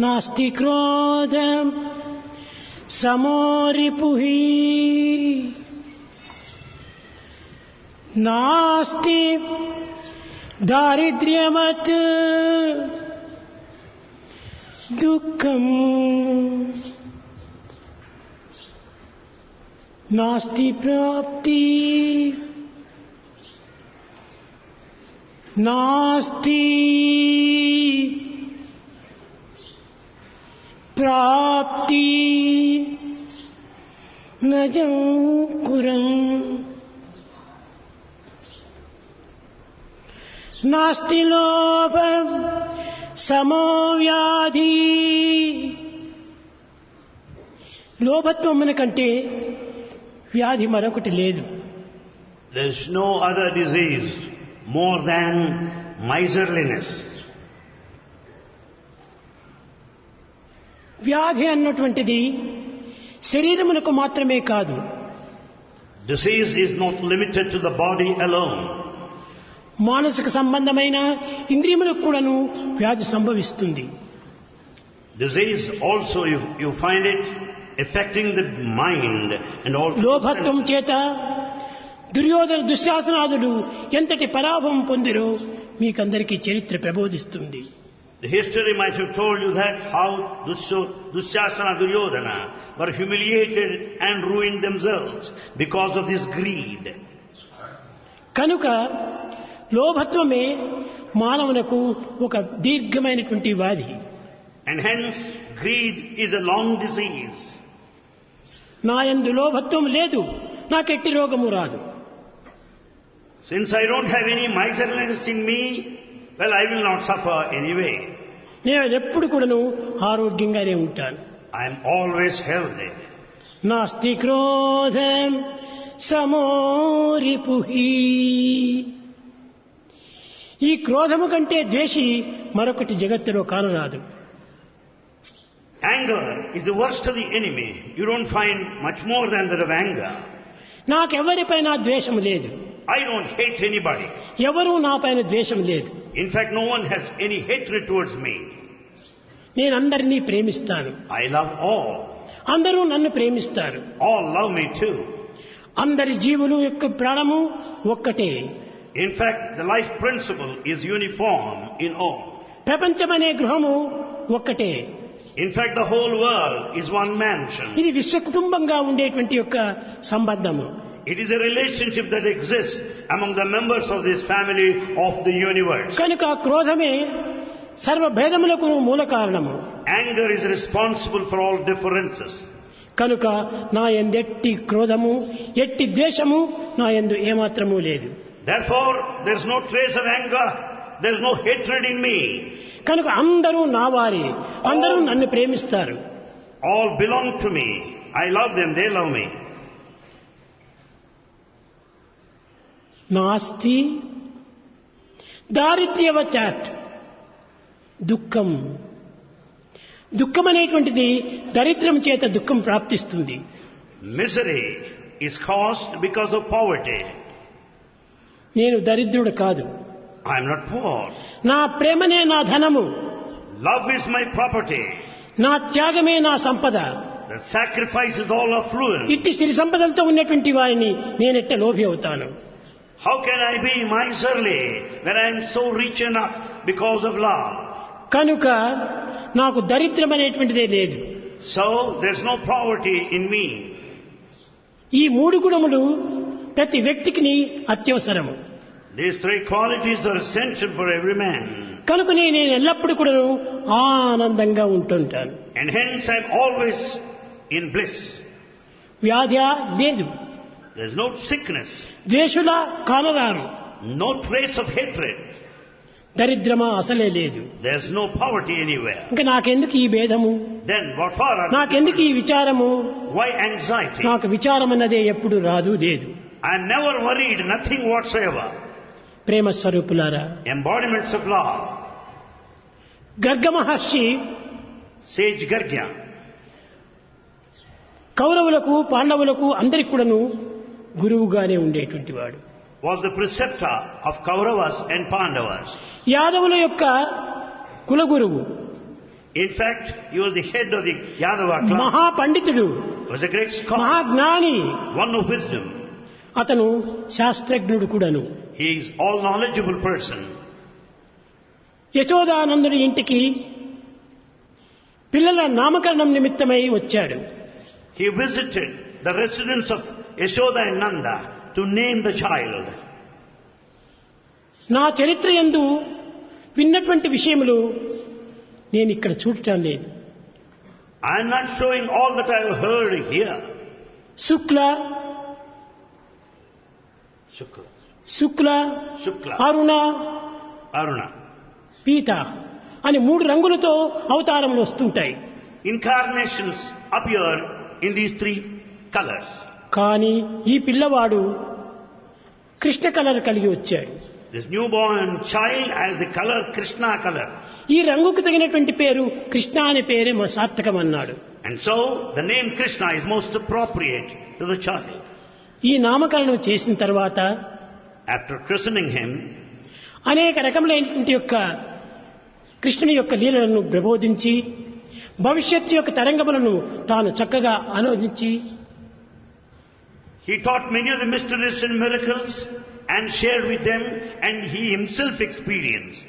నాస్తి క్రోధం సమో రిపుః నాస్తి దారిద్ర్యవత్ దుఃఖం నాస్తి ప్రాప్తి నాస్తి ప్రాప్తి నజం కురం నాస్తి లోభం సమో వ్యాధి. లోభత్వం కంటే వ్యాధి మరొకటి లేదు. There is no other disease more than miserliness. వ్యాధి అన్నటువంటిది శరీరమునకు మాత్రమే కాదు. Disease is not limited to the body alone. మానసిక సంబంధమైన ఇంద్రియములకు కూడాను వ్యాధి సంభవిస్తుంది. Disease also you find it affecting the mind and also లోభత్వం చేత దుర్యోధన దుశ్శాసనాదులు ఎంతటి పరాభవం పొందిరో మీకందరికీ చరిత్ర ప్రబోధిస్తుంది. The history might have told you that how Dushasana Duryodhana were humiliated and ruined themselves because of this greed. కనుక లోభత్వమే మానవునకు ఒక దీర్ఘమైనటువంటి వ్యాధి. And hence greed is a long disease. నా యందు లోభత్వం లేదు, నాకెట్టి రోగము రాదు. Since I don't have any miserliness in me, well, I will not suffer anyway. నేను ఎప్పుడు కూడాను ఆరోగ్యంగానే ఉంటాను. I am always healthy. నాస్తి క్రోధం సమో రిపుః. ఈ క్రోధము కంటే ద్వేషి మరొకటి జగత్తులో కానరాదు. Anger is the worst of the enemy. You don't find much more than that of anger. నాకెవరిపైన ద్వేషం లేదు. I don't hate anybody. ఎవరూ నాపైన ద్వేషం లేదు. In fact, no one has any hatred towards me. నేను అందరినీ ప్రేమిస్తాను. I love all. అందరూ నన్ను ప్రేమిస్తారు. All love me too. అందరి జీవులు యొక్క ప్రాణము ఒక్కటే. In fact, the life principle is uniform in all. ప్రపంచమనే గృహము ఒక్కటే. In fact, the whole world is one mansion. ఇది విశ్వ కుటుంబంగా ఉండేటువంటి యొక్క సంబంధము. It is a relationship that exists among the members of this family of the universe. కనుక క్రోధమే సర్వ భేదములకు మూల కారణము. Anger is responsible for all differences. కనుక నా యందెట్టి క్రోధము ఎట్టి ద్వేషము నా యందు ఏమాత్రము లేదు. Therefore, there is no trace of anger. There is no hatred in me. కనుక అందరూ నా వారి, అందరూ నన్ను ప్రేమిస్తారు. All belong to me. I love them, they love me. నాస్తి దారిద్ర్యవచాత్ దుఃఖం. దుఃఖం అనేటువంటిది దరిద్రం చేత దుఃఖం ప్రాప్తిస్తుంది. Misery is caused because of poverty. నేను దరిద్రుడు కాదు. I am not poor. నా ప్రేమనే నా ధనము. Love is my property. నా త్యాగమే నా సంపద. The sacrifice is all affluent. ఇట్టి సిరి సంపదలతో ఉన్నటువంటి వారిని నేనెట్ట లోభి అవుతాను? How can I be miserly when I am so rich enough because of love? కనుక నాకు దరిద్రం అనేటువంటిదే లేదు. So there is no poverty in me. ఈ మూడు గుణములు ప్రతి వ్యక్తికి అత్యవసరము. These three qualities are essential for every man. కనుక నేను ఎల్లప్పుడూ కూడా ఆనందంగా ఉంటుంటాను. And hence I am always in bliss. వ్యాధి లేదు. There is no sickness. ద్వేషుల కానరారు. No trace of hatred. దరిద్రమా అసలే లేదు. There is no poverty anywhere. ఇంకా నాకెందుకు ఈ భేదము? Then what for? నాకెందుకు ఈ విచారము? Why anxiety? నాకు విచారం అన్నదే ఎప్పుడు రాదు లేదు. I am never worried, nothing whatsoever. ప్రేమ స్వరూపులారా, Embodiments of love. Garga Maharshi Sage Gargya. కౌరవులకు పాండవులకు అందరికి కూడాను గురువుగానే ఉండేటువంటి వాడు. was the preceptor of Kauravas and Pandavas. యాదవుల యొక్క కులగురువు, In fact, he was the head of the Yadava clan. మహాపండితుడు, He was a great scholar, మహాజ్ఞాని. one of wisdom. అతను శాస్త్రజ్ఞుడు కూడాను. He is all knowledgeable person. యశోదానందుడి ఇంటికి పిల్లల నామకరణం నిమిత్తమై వచ్చాడు. He visited the residence of Yashoda and Nanda to name the child. నా చరిత్ర యందు విన్నటువంటి విషయములు నేను ఇక్కడ చూడటం లేదు. I am not showing all that I have heard here. Shukla Shukla, Shukla Shukla, Aruna Aruna. పీత అని 3 రంగులతో అవతారములు వస్తుంటాయి. Incarnations appear in these 3 colors. కానీ ఈ పిల్లవాడు కృష్ణ కలర్ కలిగి వచ్చాడు. This newborn child has the color Krishna color. ఈ రంగుకు తగినటువంటి పేరు కృష్ణ అనే పేరే సార్థకం అన్నాడు. And so the name Krishna is most appropriate to the child. ఈ నామకరణం చేసిన తర్వాత After christening him, అనేక రకములైనటువంటి యొక్క కృష్ణుని యొక్క లీలలను ప్రబోధించి భవిష్యత్తు యొక్క తరంగములను తాను చక్కగా అనువదించి he taught many of the mysteries and miracles and shared with them, and he himself experienced.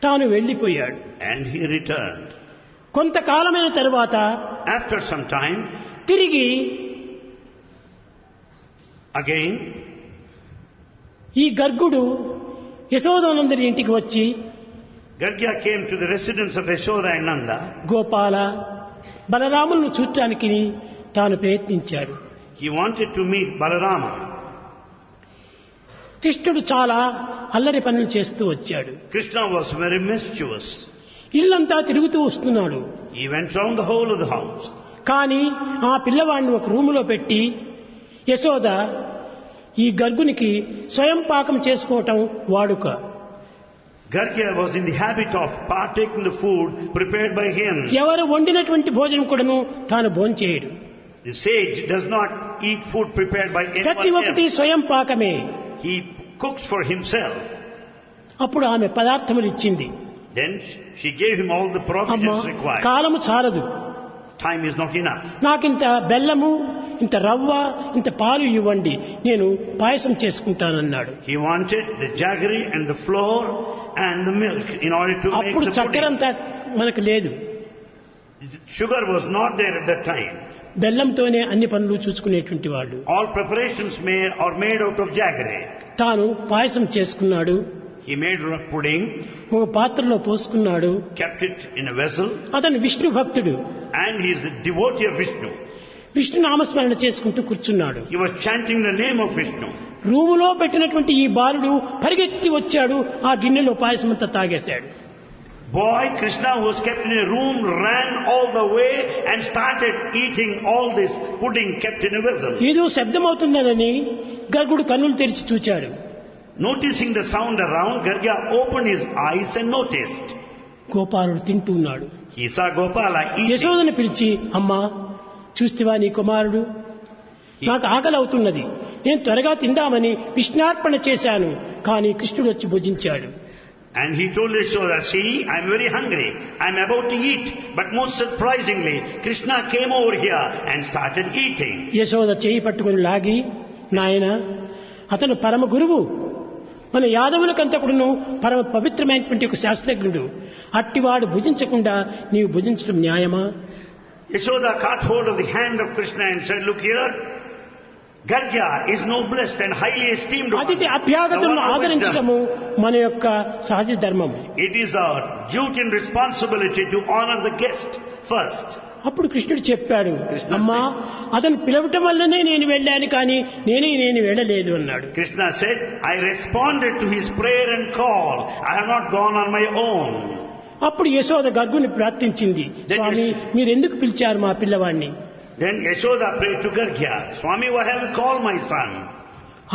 తాను వెళ్ళిపోయాడు. And he returned. కొంతకాలమైన తరువాత After some time, తిరిగి again, ఈ గర్గుడు యశోదానందుని ఇంటికి వచ్చి Gargya came to the residence of Yashoda and Nanda. Gopala బలరాములను చూడటానికి తాను ప్రయత్నించాడు. He wanted to meet Balarama. కృష్ణుడు చాలా అల్లరి పనులు చేస్తూ వచ్చాడు. Krishna was very mischievous. ఇల్లంతా తిరుగుతూ వస్తున్నాడు. He went round the whole of the house. కానీ ఆ పిల్లవాడిని ఒక రూములో పెట్టి యశోద ఈ గర్గునికి స్వయం పాకం చేసుకోవటం వాడుక. Gargya was in the habit of partaking the food prepared by him. ఎవరు వండినటువంటి భోజనం కూడాను తాను భోంచేయడు. The sage does not eat food prepared by ప్రతి anyone ఒక్కటి else. స్వయం పాకమే. He cooks for himself. అప్పుడు ఆమె పదార్థములు ఇచ్చింది. Then she gave him all the అమ్మ, provisions required. కాలము చాలదు, Time is not enough. నాకింత బెల్లము, ఇంత రవ్వ, ఇంత పాలు ఇవ్వండి, నేను పాయసం చేసుకుంటానన్నాడు. He wanted the jaggery and the flour and the milk in order to make అప్పుడు the pudding. చక్కెరంతా మనకు లేదు. Sugar was not there at that time. బెల్లంతోనే అన్ని పనులు చూసుకునేటువంటి వాళ్ళు. All preparations are made out of jaggery. తాను పాయసం చేసుకున్నాడు. He made pudding, ఒక పాత్రలో పోసుకున్నాడు. kept it in a vessel, అతను విష్ణు భక్తుడు. and he is a devotee of Vishnu. Vishnu నామస్మరణ చేసుకుంటూ కూర్చున్నాడు. He was chanting the name of Vishnu. రూములో పెట్టినటువంటి ఈ బాలుడు పరిగెత్తి వచ్చాడు, ఆ గిన్నెలో పాయసం అంతా తాగేశాడు. Boy Krishna, who was kept in a room, ran all the way and started eating all this pudding kept in a vessel. ఏదో శబ్దం అవుతుందనని గర్గుడు కన్నులు తెరిచి చూచాడు. Noticing the sound around, Gargya opened his eyes and noticed. గోపాలుడు తింటూ ఉన్నాడు. He saw Gopala eating. యశోదను పిలిచి, అమ్మా చూస్తివా నీ కుమారుడు, నాకు ఆకలి అవుతున్నది, నేను త్వరగా తిందామని విష్ణార్పణ చేశాను, కానీ కృష్ణుడు వచ్చి భుజించాడు. And he told Yashoda, see, I am very hungry. I am about to eat. But most surprisingly, Krishna came over here and started eating. Yashoda చేయి పట్టుకుని లాగి, నాయన అతను పరమ గురువు, మన యాదవులకంతకుడును పరమ పవిత్రమైనటువంటి ఒక శాస్త్రజ్ఞుడు, అట్టివాడు భుజించకుండా నీవు భుజించడం న్యాయమా? Yashoda caught hold of the hand of Krishna and said, look here, Gargya is noblest and highly esteemed one. అతిథి The అభ్యాగతులను one of ఆదరించడము wisdom. మన యొక్క సహజ ధర్మము. It is our duty and responsibility to honor the guest first. అప్పుడు కృష్ణుడు చెప్పాడు, కృష్ణ అమ్మా అతను పిలవటం వల్లనే నేను వెళ్ళాను, కానీ నేను వెళ్ళలేదు అన్నాడు. Krishna said, I responded to his prayer and call. I have not gone on my own. అప్పుడు యశోద గర్గుని ప్రార్థించింది, స్వామి మీరెందుకు పిలిచారు మా పిల్లవాడిని? Then Yashoda prayed to Gargya, Swami, why have you called my son?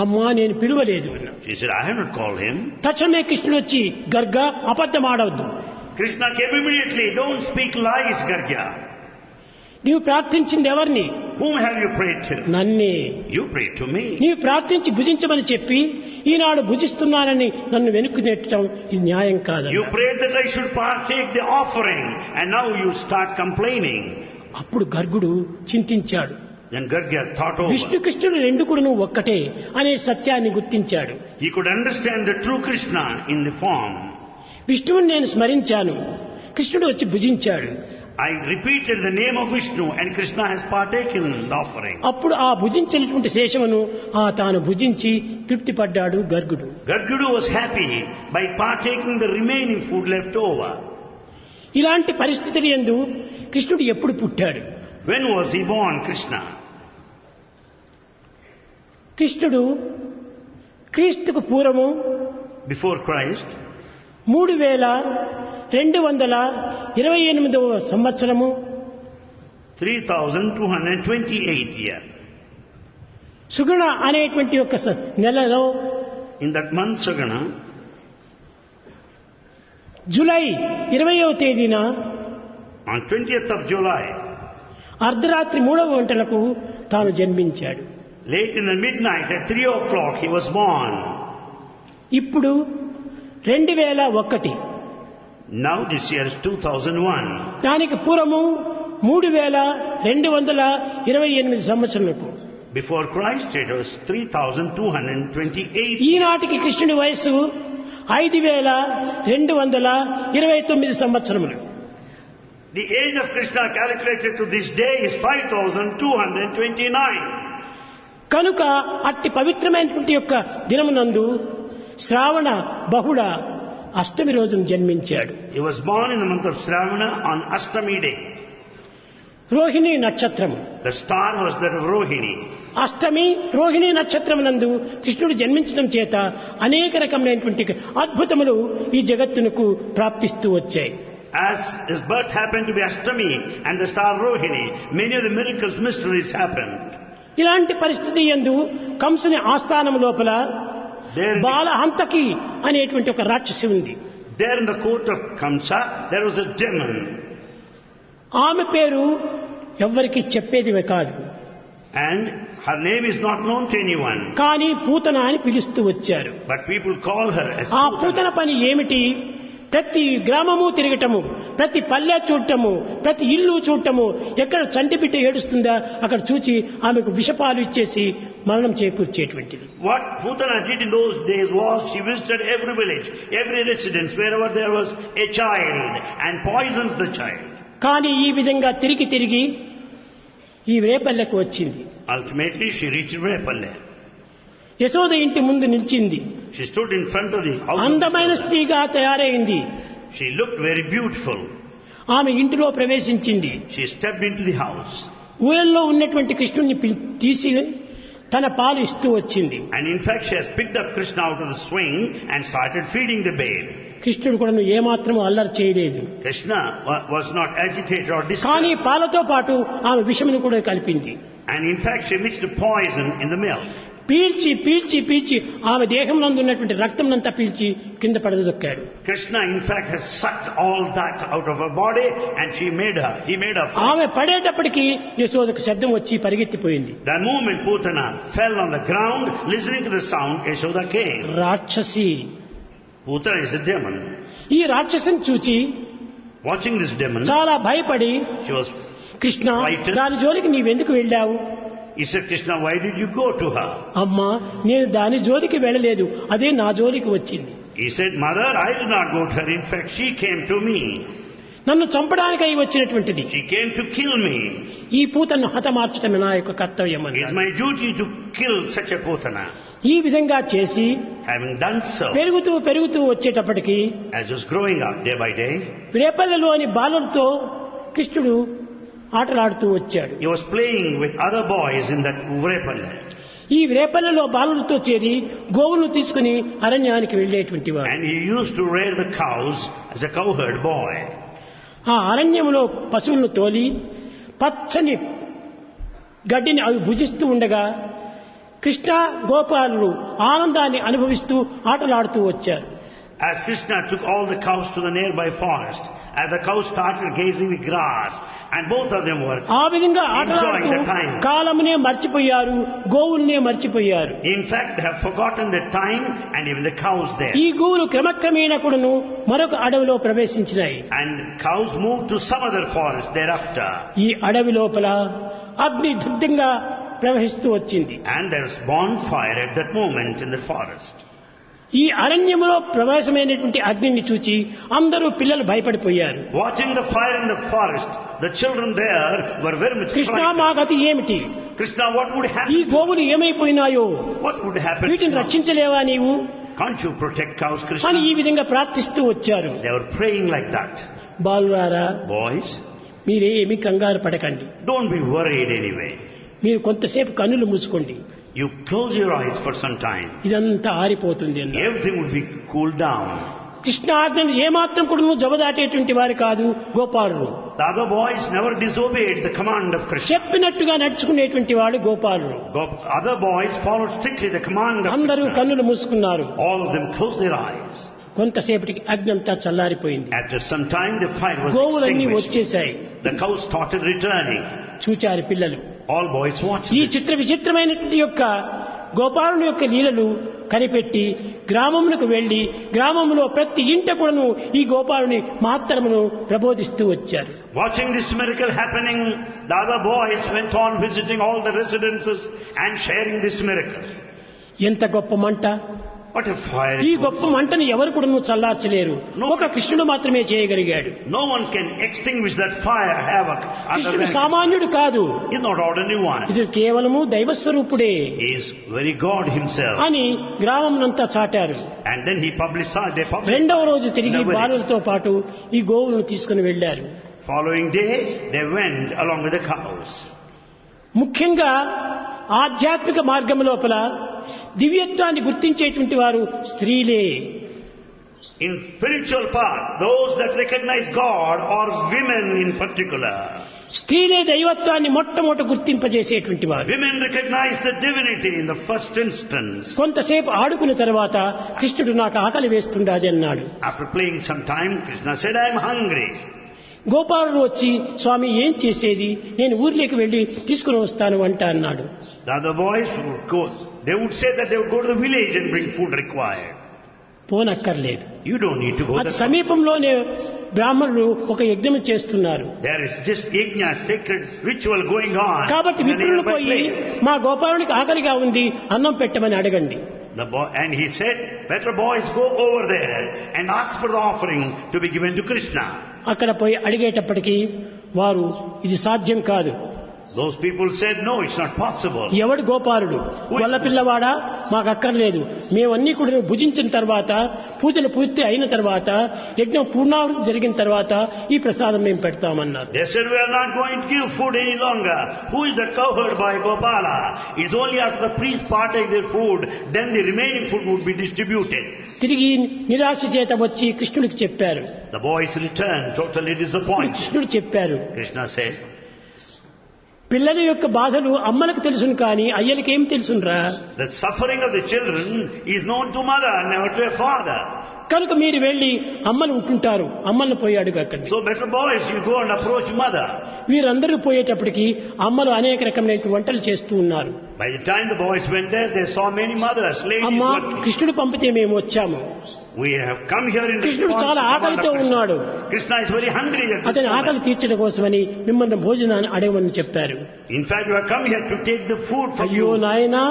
అమ్మా నేను పిలువలేదు అన్నాడు. She said, I have not called him. తక్షణమే కృష్ణుడు వచ్చి, గర్గా అబద్ధం ఆడవద్దు, Krishna came immediately, don't speak lies, Gargya. నీవు ప్రార్థించింది ఎవరిని? Whom have you prayed to? నన్నే. You prayed to me. నీవు ప్రార్థించి భుజించమని చెప్పి ఈనాడు భుజిస్తున్నానని నన్ను వెనుక్కు నెట్టడం ఇది న్యాయం కాదు. You prayed that I should partake the offering, and now you start complaining. అప్పుడు గర్గుడు చింతించాడు. Then Gargya thought over. Vishnu కృష్ణుడు రెండు కూడా ఒక్కటే అనే సత్యాన్ని గుర్తించాడు. He could understand the true Krishna in the form. విష్ణువుని నేను స్మరించాను, కృష్ణుడు వచ్చి భుజించాడు. I repeated the name of Vishnu, and Krishna has partaken in the offering. అప్పుడు ఆ భుజించినటువంటి శేషమును తాను భుజించి తృప్తి పడ్డాడు గర్గుడు. Gargudu was happy by partaking the remaining food left over. ఇలాంటి పరిస్థితులు యందు కృష్ణుడు ఎప్పుడు పుట్టాడు? When was he born, Krishna? కృష్ణుడు క్రీస్తుకు పూర్వము Before Christ, 3228వ సంవత్సరము 3228 year. సుగుణ అనేటువంటి ఒక నెలలో In that month, Sagana, July 20వ తేదీన on 20th of July, అర్ధరాత్రి 3 గంటలకు తాను జన్మించాడు. late in the midnight at 3 o'clock he was born. ఇప్పుడు 2001. Now this year is 2001. దానికి పూర్వము 3228 సంవత్సరాలకు. Before Christ it was 3228. ఈనాటికి కృష్ణుడి వయస్సు 5229 సంవత్సరములు. The age of Krishna calculated to this day is 5229. కనుక అట్టి పవిత్రమైనటువంటి యొక్క దినమునందు శ్రావణ బహుళ అష్టమి రోజున జన్మించాడు. He was born in the month of Shravana on Ashtami day. Rohini నక్షత్రము. The star was that of Rohini. అష్టమి రోహిణి నక్షత్రమునందు కృష్ణుడు జన్మించడం చేత అనేక రకమైనటువంటి అద్భుతములు ఈ జగత్తునకు ప్రాప్తిస్తూ వచ్చాయి. As his birth happened to be Ashtami and the star Rohini, many of the miracles, mysteries happened. ఇలాంటి పరిస్థితి యందు కంసుని ఆస్థానం లోపల బాలహంతకి అనేటువంటి ఒక రాక్షసి ఉంది. There in the court of Kamsa, there was a demon. ఆమె పేరు ఎవ్వరికి చెప్పేది కాదు. And her name is not known to anyone. కానీ పూతన అని పిలుస్తూ వచ్చారు. But people call her as ఆ Putana. పూతన పని ఏమిటి? ప్రతి గ్రామము తిరగటము, ప్రతి పల్లె చూడటము, ప్రతి ఇల్లు చూడటము, ఎక్కడ చంటి బిడ్డ ఏడుస్తుందా అక్కడ చూచి ఆమెకు విషపాలు ఇచ్చేసి మరణం చేకూర్చేటువంటిది. What Putana did in those days was she visited every village, every residence, wherever there was a child, and poisons the child. కానీ ఈ విధంగా తిరిగి తిరిగి ఈ రేపల్లెకు వచ్చింది. Ultimately she reached Repalle. Yashoda ఇంటి ముందు నిలిచింది. She stood in front of the house. అందమైన స్త్రీగా తయారైంది. She looked very beautiful. ఆమె ఇంటిలో ప్రవేశించింది. She stepped into the house. ఊయల్లో ఉన్నటువంటి కృష్ణుడిని తీసి తన పాలు ఇస్తూ వచ్చింది. And in fact she has picked up Krishna out of the swing and started feeding the babe. కృష్ణుడు కూడా ఏమాత్రం అల్లరి చేయలేదు. Krishna was not agitated or కానీ disturbed. పాలతో పాటు ఆమె విషమును కూడా కలిపింది. And in fact she mixed poison in the milk. పీల్చి పీల్చి పీల్చి ఆమె దేహం నందు ఉన్నటువంటి రక్తంనంతా పీల్చి కింద పడదొక్కాడు. Krishna in fact has sucked all that out of her body and he made her fall. ఆమె పడేటప్పటికి యశోదకు శబ్దం వచ్చి పరిగెత్తిపోయింది. The moment Putana fell on the ground, listening to the sound, Yashoda came. రాక్షసి. Putana is a demon. ఈ రాక్షసిని చూచి Watching this demon, చాలా భయపడి she was Krishna frightened. దాని జోలికి నీవెందుకు వెళ్ళావు? He said, Krishna, why did you go to her? అమ్మా నేను దాని జోలికి వెళ్ళలేదు, అదే నా జోలికి వచ్చింది. He said, Mother, I did not go to her. In fact, she came to me. నన్ను చంపడానికై వచ్చినటువంటిది. She came to kill me. ఈ పూతను హతమార్చడమే నా యొక్క కర్తవ్యం It is అన్నాడు. my duty to kill such a Putana. ఈ విధంగా చేసి Having done so, పెరుగుతూ పెరుగుతూ వచ్చేటప్పటికి as he was growing up day by day, రేపల్లెలోని బాలులతో కృష్ణుడు ఆటలాడుతూ వచ్చాడు. he was playing with other boys in that Vrepalla. ఈ రేపల్లెలో బాలులతో చేరి గోవులను తీసుకుని అరణ్యానికి వెళ్ళేటువంటి వాడు. And he used to rear the cows as a cowherd boy. ఆ అరణ్యంలో పశువులను తోలి పచ్చని గడ్డిని అవి భుజిస్తూ ఉండగా కృష్ణ గోపాలులు ఆనందాన్ని అనుభవిస్తూ ఆటలాడుతూ వచ్చారు. As Krishna took all the cows to the nearby forest, as the cows started gazing the grass, and both of them were ఆ విధంగా ఆటలాడుతూ enjoying the time. కాలమునే మర్చిపోయారు, గోవుల్నే మర్చిపోయారు. In fact, they have forgotten the time and even the cows there. ఈ గోవులు క్రమక్రమేణా కూడాను మరొక అడవిలో ప్రవేశించినాయి. And cows moved to some other forest thereafter. ఈ అడవి లోపల అగ్ని దగ్ధంగా ప్రవహిస్తూ వచ్చింది. And there's bonfire at that moment in the forest. ఈ అరణ్యంలో ప్రవేశమైనటువంటి అగ్నిని చూచి అందరూ పిల్లలు భయపడిపోయారు. Watching the fire in the forest, the children there were very much Krishna frightened. మా గతి ఏమిటి? Krishna, what would ఈ happen? గోవులు ఏమైపోయినాయో? What would happen? వీటిని now? రక్షించలేవా నీవు Can't you protect cows, అని Krishna? ఈ విధంగా ప్రార్థిస్తూ వచ్చారు. They were praying like that. బాలురారా, Boys, మీరేమి కంగారు పడకండి. don't be worried anyway. మీరు కొంతసేపు కన్నులు మూసుకోండి, You close your eyes for some time. ఇదంతా ఆరిపోతుంది అన్నారు. Everything would be cooled down. Krishna ఆజ్ఞను ఏమాత్రం కూడా జబదాటేటువంటి వారు కాదు గోపాలుడు. The other boys never disobeyed the command of Krishna. చెప్పినట్టుగా నడుచుకునేటువంటి వాడు గోపాలుడు. Other boys followed strictly the command of అందరూ Krishna. కన్నులు మూసుకున్నారు. All of them closed their eyes. కొంతసేపటికి అగ్ని అంతా చల్లారిపోయింది. After some time, the fire was గోవులన్నీ extinguished. వచ్చేశాయి. The cows started returning. చూచారు పిల్లలు. All boys watched ఈ this. చిత్ర విచిత్రమైనటువంటి యొక్క గోపాలుని యొక్క లీలలు కనిపెట్టి గ్రామమునకు వెళ్లి గ్రామంలో ప్రతి ఇంట కూడాను ఈ గోపాలుని మహత్తరమును ప్రబోధిస్తూ వచ్చారు. Watching this miracle happening, the other boys went on visiting all the residences and sharing this miracle. ఎంత గొప్ప మంట! What a fire ఈ it was. గొప్ప మంటను ఎవరు కూడాను చల్లార్చలేరు. ఒక కృష్ణుడు మాత్రమే చేయగలిగాడు. No one can extinguish that fire havoc other కృష్ణుడు than సామాన్యుడు కాదు, He's not ordinary one. ఇది కేవలము దైవస్వరూపుడే He is very God himself. అని గ్రామమునంతా చాటారు. And then he publicized, they published. రెండవ రోజు తిరిగి the village. బాలులతో పాటు ఈ గోవులను తీసుకుని వెళ్లారు. Following day, they went along with the cows. ముఖ్యంగా ఆధ్యాత్మిక మార్గం లోపల దివ్యత్వాన్ని గుర్తించేటువంటి వారు స్త్రీలే. In spiritual path, those that recognize God are women in particular. స్త్రీలే దైవత్వాన్ని మొట్టమొదట గుర్తింపజేసేటువంటి వారు. Women recognize the divinity in the first instance. కొంతసేపు ఆడుకున్న తర్వాత కృష్ణుడు నాకు ఆకలి వేస్తుండాది అన్నాడు. After playing some time, Krishna said, I am hungry. గోపాలుడు వచ్చి స్వామి ఏం చేసేది, నేను ఊర్లోకి వెళ్లి తీసుకుని వస్తాను వంట అన్నాడు. The other boys would go, they would say that they would go to the village and bring food required. పోనక్కర్లేదు. You don't need to go అది there. సమీపంలోనే బ్రాహ్మణులు ఒక యజ్ఞం చేస్తున్నారు. There is just yajna, sacred ritual going on. కాబట్టి in a మిత్రులు nearby పోయి place. మా గోపాలునికి ఆకలిగా ఉంది, అన్నం పెట్టమని అడగండి. And he said, better boys go over there and ask for the offering to be given to Krishna. అక్కడ పోయి అడిగేటప్పటికీ వారు ఇది సాధ్యం కాదు. Those people said, no, it's not possible. ఎవడు గోపాలుడు? వల్ల పిల్లవాడా? మాకు అక్కర్లేదు. మేమన్నీ కూడా భుజించిన తర్వాత, పూజలు పూర్తి అయిన తర్వాత, యజ్ఞం పూర్ణావృతి జరిగిన తర్వాత ఈ ప్రసాదం మేము పెడతామన్నారు. They said, we are not going to give food any longer. Who is that cowherd by Gopala? It's only after the priest partake their food, then the remaining food would be distributed. తిరిగి నిరాశ చేత వచ్చి కృష్ణుడికి చెప్పారు. The boys returned totally disappointed. కృష్ణుడు చెప్పారు, Krishna said, పిల్లల యొక్క బాధలు అమ్మలకు తెలుసును కానీ అయ్యలకి ఏం తెలుసునురా? the suffering of the children is known to mother, never to a father. కనుక మీరు వెళ్లి అమ్మలు ఉంటుంటారు, అమ్మల్ని పోయి అడుగకండి. So better boys, you go and approach mother. వీరందరూ పోయేటప్పటికి అమ్మలు అనేక రకమైన వంటలు చేస్తూ ఉన్నారు. By the time the boys went there, they saw many mothers, ladies అమ్మా, working. కృష్ణుడు పంపితే మేము వచ్చాము. We have come here in కృష్ణుడు response చాలా to the ఆకలితో command of ఉన్నాడు. Krishna. Krishna is very hungry at this అతని ఆకలి moment. తీర్చడం కోసమని మిమ్మల్ని భోజనాన్ని అడగమని చెప్పారు. In fact, you have come here to take the food from అయ్యో you. నాయనా,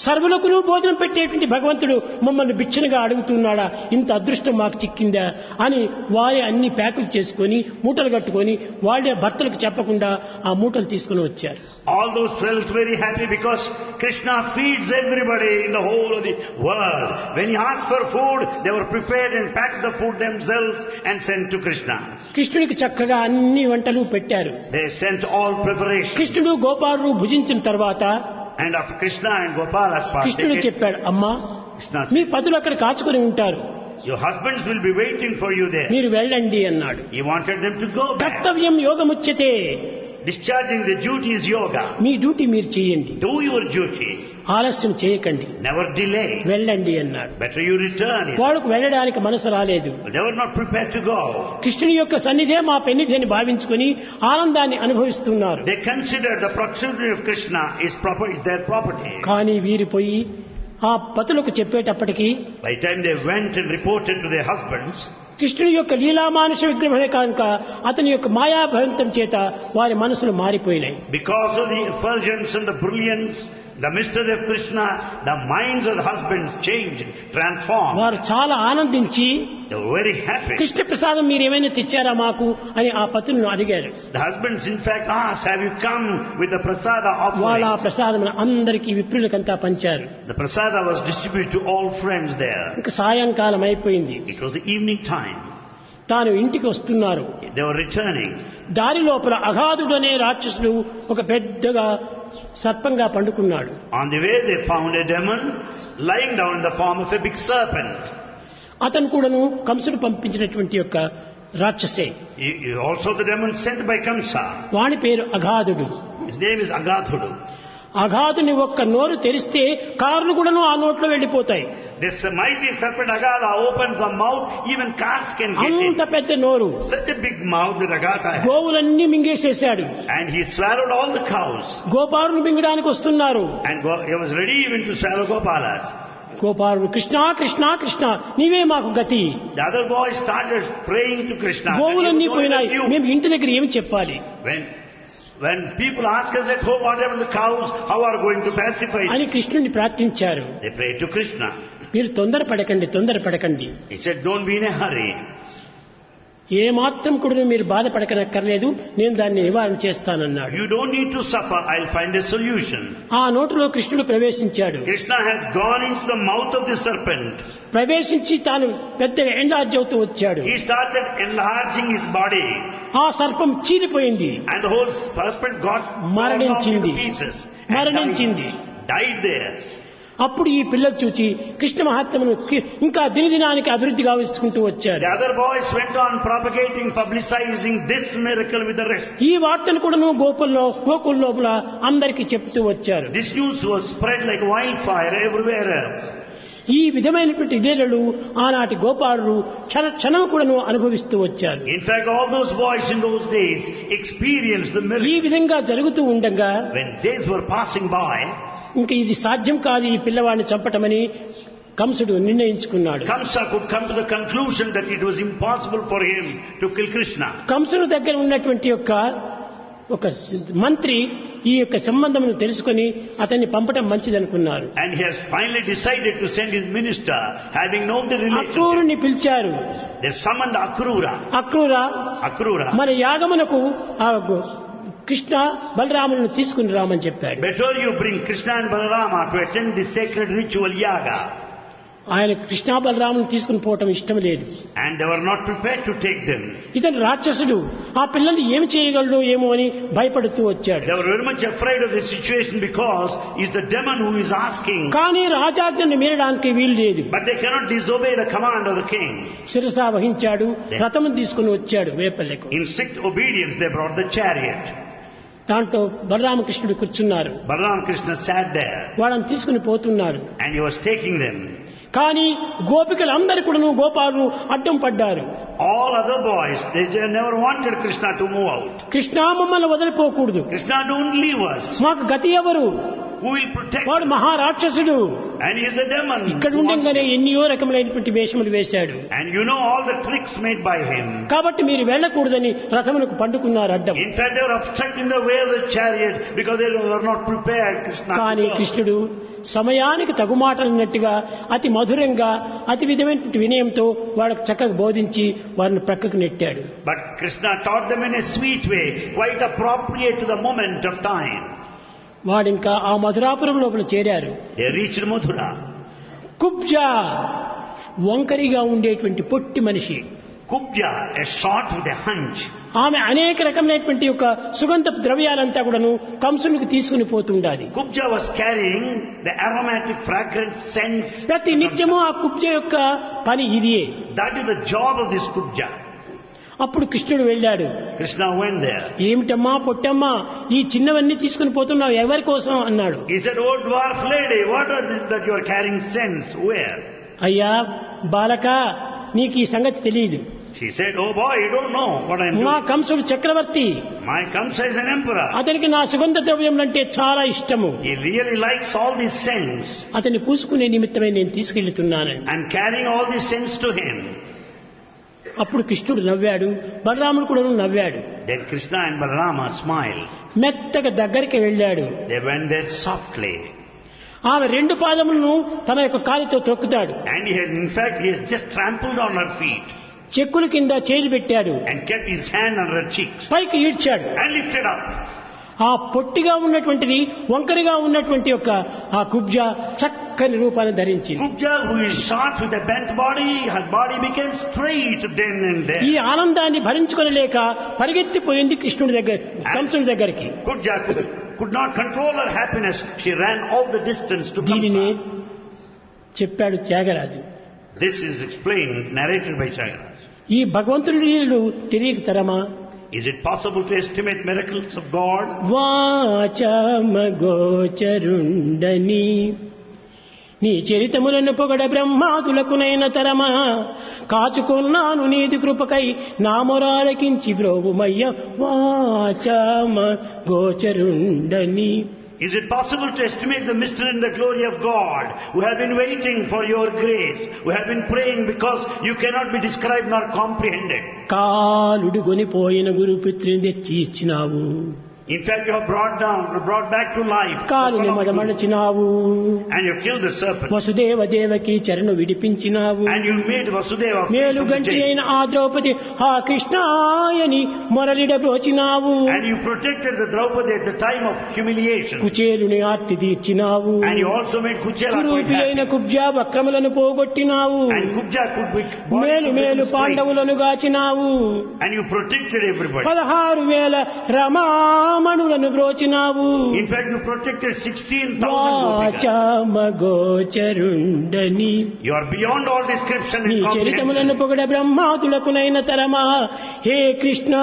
సర్వులకును భోజనం పెట్టేటువంటి భగవంతుడు మమ్మల్ని బిచ్చనగా అడుగుతున్నాడా, ఇంత అదృష్టం మాకు చిక్కిందా అని వారే అన్ని ప్యాకులు చేసుకొని మూటలు కట్టుకొని వాళ్ళే భర్తలకు చెప్పకుండా ఆ మూటలు తీసుకుని వచ్చారు. All those felt very happy because Krishna feeds everybody in the whole of the world. When he asked for food, they were prepared and packed the food themselves and sent to Krishna. కృష్ణుడికి చక్కగా అన్ని వంటలు పెట్టారు. They sent all preparations. కృష్ణుడు గోపాలుడు భుజించిన తర్వాత And after Krishna and Gopala's కృష్ణుడు partaken, చెప్పాడు, అమ్మా, Krishna మీ said, పతులు అక్కడ కాచుకొని ఉంటారు, your husbands will be waiting for you there. మీరు వెళ్ళండి అన్నాడు. He wanted them to go back. కర్తవ్యం యోగముచ్యతే, Discharging the duty is yoga. Me duty మీరు చేయండి. Do your duty. ఆలస్యం చేయకండి, Never delay. వెళ్ళండి అన్నాడు. Better you return. వాడుకు వెళ్ళడానికి మనసు రాలేదు. They were not prepared to go. కృష్ణుని యొక్క సన్నిధే మా పెన్నిధి అని భావించుకొని ఆనందాన్ని అనుభవిస్తున్నారు. They considered the proximity of Krishna is their property. కానీ వీరు పోయి ఆ పతులకు చెప్పేటప్పటికీ By the time they went and reported to their husbands, కృష్ణుని యొక్క లీలామానుష విగ్రహమే కనుక అతని యొక్క మాయాభవంతం చేత వారి మనసులు మారిపోయినాయి. because of the effulgence and the brilliance, the mystery of Krishna, the minds of the husbands changed, transformed. వారు చాలా ఆనందించి They were very happy. Krishna ప్రసాదం మీరు ఏమైనా తెచ్చారా మాకు అని ఆ పతులను అడిగారు. The husbands in fact asked, have you come with the prasada వాళ్ళ ఆ offering? ప్రసాదం అందరికీ విప్రులకంతా పంచారు. The prasada was distributed to all friends there. ఇంకా సాయంకాలం అయిపోయింది. It was the evening time. తాను ఇంటికి వస్తున్నారు. They were returning. దారి లోపల అగాధుడు అనే రాక్షసుడు ఒక పెద్దగా సర్పంగా పండుకున్నాడు. On the way they found a demon lying down in the form of a big serpent. అతను కూడాను కంసుడు పంపించినటువంటి యొక్క రాక్షసే. Also the demon sent by Kamsa. వాని పేరు అగాధుడు. His name is Agathudu. అగాధుని ఒక్క నోరు తెరిస్తే కార్లు కూడాను ఆ నోట్లో వెళ్ళిపోతాయి. This mighty serpent Agatha opens the mouth, even cars can get అంత in. పెద్ద నోరు. Such a big mouth that Agatha had. గోవులన్నీ మింగేసేశాడు. And he swallowed all the cows. గోపారులు మింగడానికి వస్తున్నారు. And he was ready even to swallow Gopalas. గోపారుడు Krishna Krishna Krishna నీవే మాకు గతి. The other boys started praying to Krishna. గోవులన్నీ And he was పోయినాయి, one of the మేము ఇంటి దగ్గర ఏమి చెప్పాలి few. When people ask us at home, whatever the cows, how are going to pacify? అని కృష్ణుని ప్రార్థించారు. They prayed to Krishna. మీరు తొందరపడకండి. He said, don't be in a hurry. ఏ మాత్రం కూడా మీరు బాధపడకనక్కర్లేదు, నేను దాన్ని నివారణ చేస్తానన్నాడు. You don't need to suffer. I'll find a solution. ఆ నోటిలో కృష్ణుడు ప్రవేశించాడు. Krishna has gone into the mouth of the serpent. ప్రవేశించి తాను పెద్దగా ఎండార్జ్ అవుతూ వచ్చాడు. He started enlarging his body. ఆ సర్పం చీలిపోయింది, And the whole serpent got torn off మరణించింది. into pieces. And మరణించింది. died there. అప్పుడు ఈ పిల్లలు చూచి కృష్ణ మహాత్మ్యమును ఇంకా దినదినానికి అభివృద్ధి గావించుకుంటూ వచ్చారు. The other boys went on propagating, publicizing this miracle with the rest. ఈ వార్తను కూడాను గోకుల లోపల అందరికీ చెప్తూ వచ్చారు. This news was spread like wildfire everywhere else. ఈ విధమైనటువంటి ఇదేళ్లు ఆనాటి గోపాలుడు క్షణం కూడాను అనుభవిస్తూ వచ్చారు. In fact, all those boys in those days experienced the ఈ miracle. విధంగా జరుగుతూ ఉండగా When days were passing by, ఇంకా ఇది సాధ్యం కాదు ఈ పిల్లవాడిని చంపటమని కంసుడు నిర్ణయించుకున్నాడు. Kamsa could come to the conclusion that it was impossible for him to kill Krishna. కంసుడు దగ్గర ఉన్నటువంటి ఒక మంత్రి ఈ యొక్క సంబంధమును తెలుసుకొని అతన్ని పంపటం మంచిదనుకున్నారు. And he has finally decided to send his minister, having known the relationship. అక్రూరుని పిలిచారు. They summoned Akrura. అక్రూర మన యాగమునకు ఆ కృష్ణ బలరాములను తీసుకుని రామని చెప్పాడు. Better you bring Krishna and Balarama to attend the sacred ritual yaga. ఆయన కృష్ణ బలరాములను తీసుకుని పోవటం ఇష్టం లేదు. And they were not prepared to take them. ఇతను రాక్షసుడు, ఆ పిల్లల్ని ఏమి చేయగలడో ఏమో అని భయపడుతూ వచ్చాడు. They were very much afraid of the situation because he's the demon who is asking. కానీ రాజాజ్ఞను మీరడానికి వీలు లేదు. But they cannot disobey the command of the king. శిరసా వహించాడు, రథమును తీసుకుని వచ్చాడు వేపల్లెకు. In strict obedience they brought the chariot. దాంట్లో బలరామకృష్ణుడు కూర్చున్నారు. Balaram Krishna sat there. వాళ్ళని తీసుకుని పోతున్నారు. And he was taking them. కానీ గోపికలందరూ కూడాను గోపాలు అడ్డం పడ్డారు. All other boys, they never wanted Krishna to move out. Krishna మమ్మల్ని వదిలిపోకూడదు, Krishna, don't leave us. మాకు గతి ఎవరు, Who will protect వాడు us? మహారాక్షసుడు. And he is a demon. ఇక్కడ who wants ఉండగానే you. ఎన్నో రకములైనటువంటి వేషములు వేశాడు. And you know all the tricks made by him. కాబట్టి మీరు వెళ్ళకూడదని రథమునకు పండుకున్నారు అడ్డం. In fact, they were obstructing the way of the chariot because they were not prepared. Krishna. కానీ కృష్ణుడు సమయానికి తగుమాటలన్నట్టుగా అతి మధురంగా అతి విధమైనటువంటి వినయంతో వాళ్ళకు చక్కగా బోధించి వారిని ప్రక్కకు నెట్టాడు. But Krishna taught them in a sweet way, quite appropriate to the moment of time. వాడింకా ఆ మధురాపురం లోపల చేరారు. They reached Mathura. కుబ్జా వంకరిగా ఉండేటువంటి పొట్టి మనిషి. Kubja, a short with a hunch. ఆమె అనేక రకమైనటువంటి యొక్క సుగంధ ద్రవ్యాలంతా కూడాను కంసునికి తీసుకుని పోతుండాలి. Kubja was carrying the aromatic fragrant scents. ప్రతి నిత్యము ఆ కుబ్జ యొక్క పని ఇదియే. That is the job of this Kubja. అప్పుడు కృష్ణుడు వెళ్ళాడు. Krishna went there. ఏమిటమ్మా పొట్టమ్మా ఈ చిన్నవన్నీ తీసుకుని పోతున్నావు ఎవరి కోసం అన్నాడు. He said, "Oh dwarf lady, what are this that you are carrying scents? Where?" అయ్యా బాలక నీకు ఈ సంగతి తెలియదు. She said, "Oh boy, you don't know what I am మా doing. Kamsudu Chakravarthi, My Kamsa is an emperor. అతనికి నా సుగంధ ద్రవ్యములంటే చాలా ఇష్టము. He really likes all these scents. అతన్ని పూసుకునే నిమిత్తమై నేను తీసుకెళ్తున్నాను." I'm carrying all these scents to him." అప్పుడు కృష్ణుడు నవ్వాడు, బలరాముడు కూడా నవ్వాడు. Then Krishna and Balarama smiled. మెత్తగా దగ్గరికి వెళ్ళాడు. They went there softly. ఆమె రెండు పాదములను తన యొక్క కాలితో త్రొక్కుతాడు. And in fact, he has just trampled on her feet చెక్కుల కింద చేయి పెట్టాడు. and kept his hand on her cheeks పైకి ఈడ్చాడు. and lifted up. ఆ పొట్టిగా ఉన్నటువంటిది వంకరిగా ఉన్నటువంటి యొక్క ఆ కుబ్జ చక్కని రూపాన్ని ధరించింది. Kubja, who is short with a bent body, her body became straight then and there. ఈ ఆనందాన్ని భరించుకోలేక పరిగెత్తిపోయింది కృష్ణుడి దగ్గర, కంసుడి దగ్గరికి. Kubja could not control her happiness. She ran all the distance to దీనిని Kamsa. చెప్పాడు Tyagaraju. This is explained, narrated by Chagaraj. ఈ భగవంతుడి లీలలు తెలియక తరమా? Is it possible to estimate miracles of God? వాచమగోచరుండని నీ చరితములను పొగడ బ్రహ్మాదులకునైన తరమా కాచుకొన్నాను నీది కృపకై నా మొరాలకించి బ్రోవుమయ్య వాచమగోచరుండని. Is it possible to estimate the mystery and the glory of God, who have been waiting for your grace, who have been praying because you cannot be described nor comprehended? కాలుడు గొనిపోయిన గురుపుత్రిని తెచ్చి ఇచ్చినావు, In fact, you have brought back to life the కాలుని son of Guru, మదమణచినావు, and you killed the serpent, Vasudeva Devaki చరణు విడిపించినావు, and you made Vasudeva free మేలు from the గంటి jail, అయిన ఆ ద్రౌపది ఆ కృష్ణాయని మొరలిడ బ్రోచినావు, and you protected the Draupadi at the time of humiliation, కుచేలుని Aarti తీర్చినావు, and you also made Kuchela quite కురూపి అయిన happy, Kubja వక్రములను పోగొట్టినావు, and Kubja could be మేలు మేలు పాండవులను గాచినావు, and you protected everybody. 16,000 రమామణులను బ్రోచినావు, In fact, you protected 16,000 Gopikas. వాచమగోచరుండని You are beyond all description నీ and చరితములను comprehension. పొగడ బ్రహ్మాదులకునైన తరమా హే Krishna.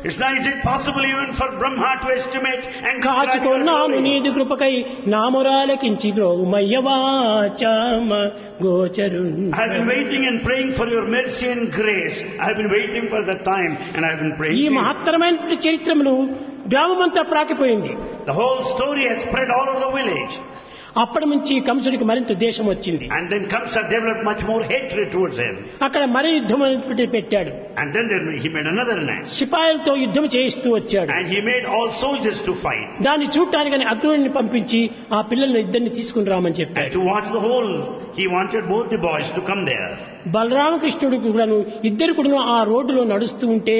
Krishna, is it possible even for Brahma to estimate and describe your కాచుకొన్నాను glory? నీది కృపకై నామురాలకించి బ్రోమయ్య వాచమగోచరుండ. I have been waiting and praying for your mercy and grace. I have been waiting for the time and I have been praying. ఈ to you. మహత్తరమైన చరిత్రములు గ్రామమంతా ప్రాకిపోయింది. The whole story has spread all over the village. అప్పటి నుంచి కంసుడికి మరింత దేశం వచ్చింది. And then Kamsa developed much more hatred towards him. అక్కడ మరి యుద్ధం పెట్టాడు. And then he made another act. సిపాయిలతో యుద్ధం చేయిస్తూ వచ్చాడు. And he made all soldiers to fight. దాన్ని చూడటానికి అగ్నుడిని పంపించి ఆ పిల్లల్ని ఇద్దరిని తీసుకుని రామని And చెప్పాడు. to watch the whole, he wanted both the boys to come there. బలరామకృష్ణుడు కూడాను ఇద్దరు కూడా ఆ రోడ్డులో నడుస్తూ ఉంటే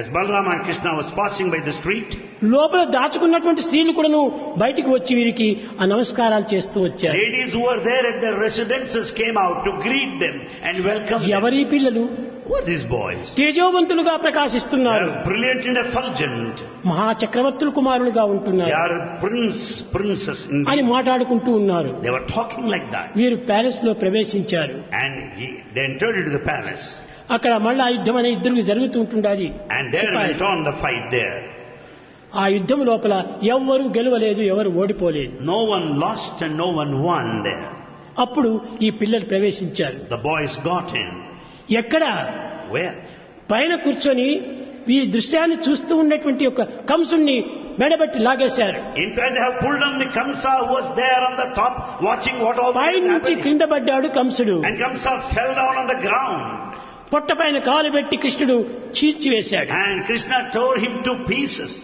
As Balarama and Krishna was passing by the street, లోపల దాచుకున్నటువంటి స్త్రీలు కూడాను బయటికి వచ్చి వీరికి ఆ నమస్కారాలు చేస్తూ వచ్చారు. ladies who were there at their residences came out to greet them and welcome them. ఎవరి పిల్లలు Who are these boys? తేజోవంతులుగా They ప్రకాశిస్తున్నారు, are brilliant and effulgent. మహాచక్రవర్తుల కుమారులుగా They ఉంటున్నారు are princess. అని మాట్లాడుకుంటూ ఉన్నారు. They were talking like that. వీరు palace లో ప్రవేశించారు. And they entered into the palace. అక్కడ మళ్ళా యుద్ధం అనే ఇద్దరు జరుగుతూ ఉంటుండాలి. And there went on the fight there. ఆ యుద్ధం లోపల ఎవ్వరూ గెలవలేదు, ఎవరు ఓడిపోలేదు. No one lost and no one won there. అప్పుడు ఈ పిల్లలు ప్రవేశించారు. The boys got in. ఎక్కడ? Where? పైన కూర్చొని ఈ దృశ్యాన్ని చూస్తూ ఉన్నటువంటి ఒక కంసుణ్ణి మెడబెట్టి లాగేశారు. In fact, they have pulled on the Kamsa who was there on the top watching what all pi this is నుంచి happening. కింద పడ్డాడు కంసుడు. And Kamsa fell down on the ground. పొట్ట పైన కాలు పెట్టి కృష్ణుడు చీల్చివేశాడు. And Krishna tore him to pieces.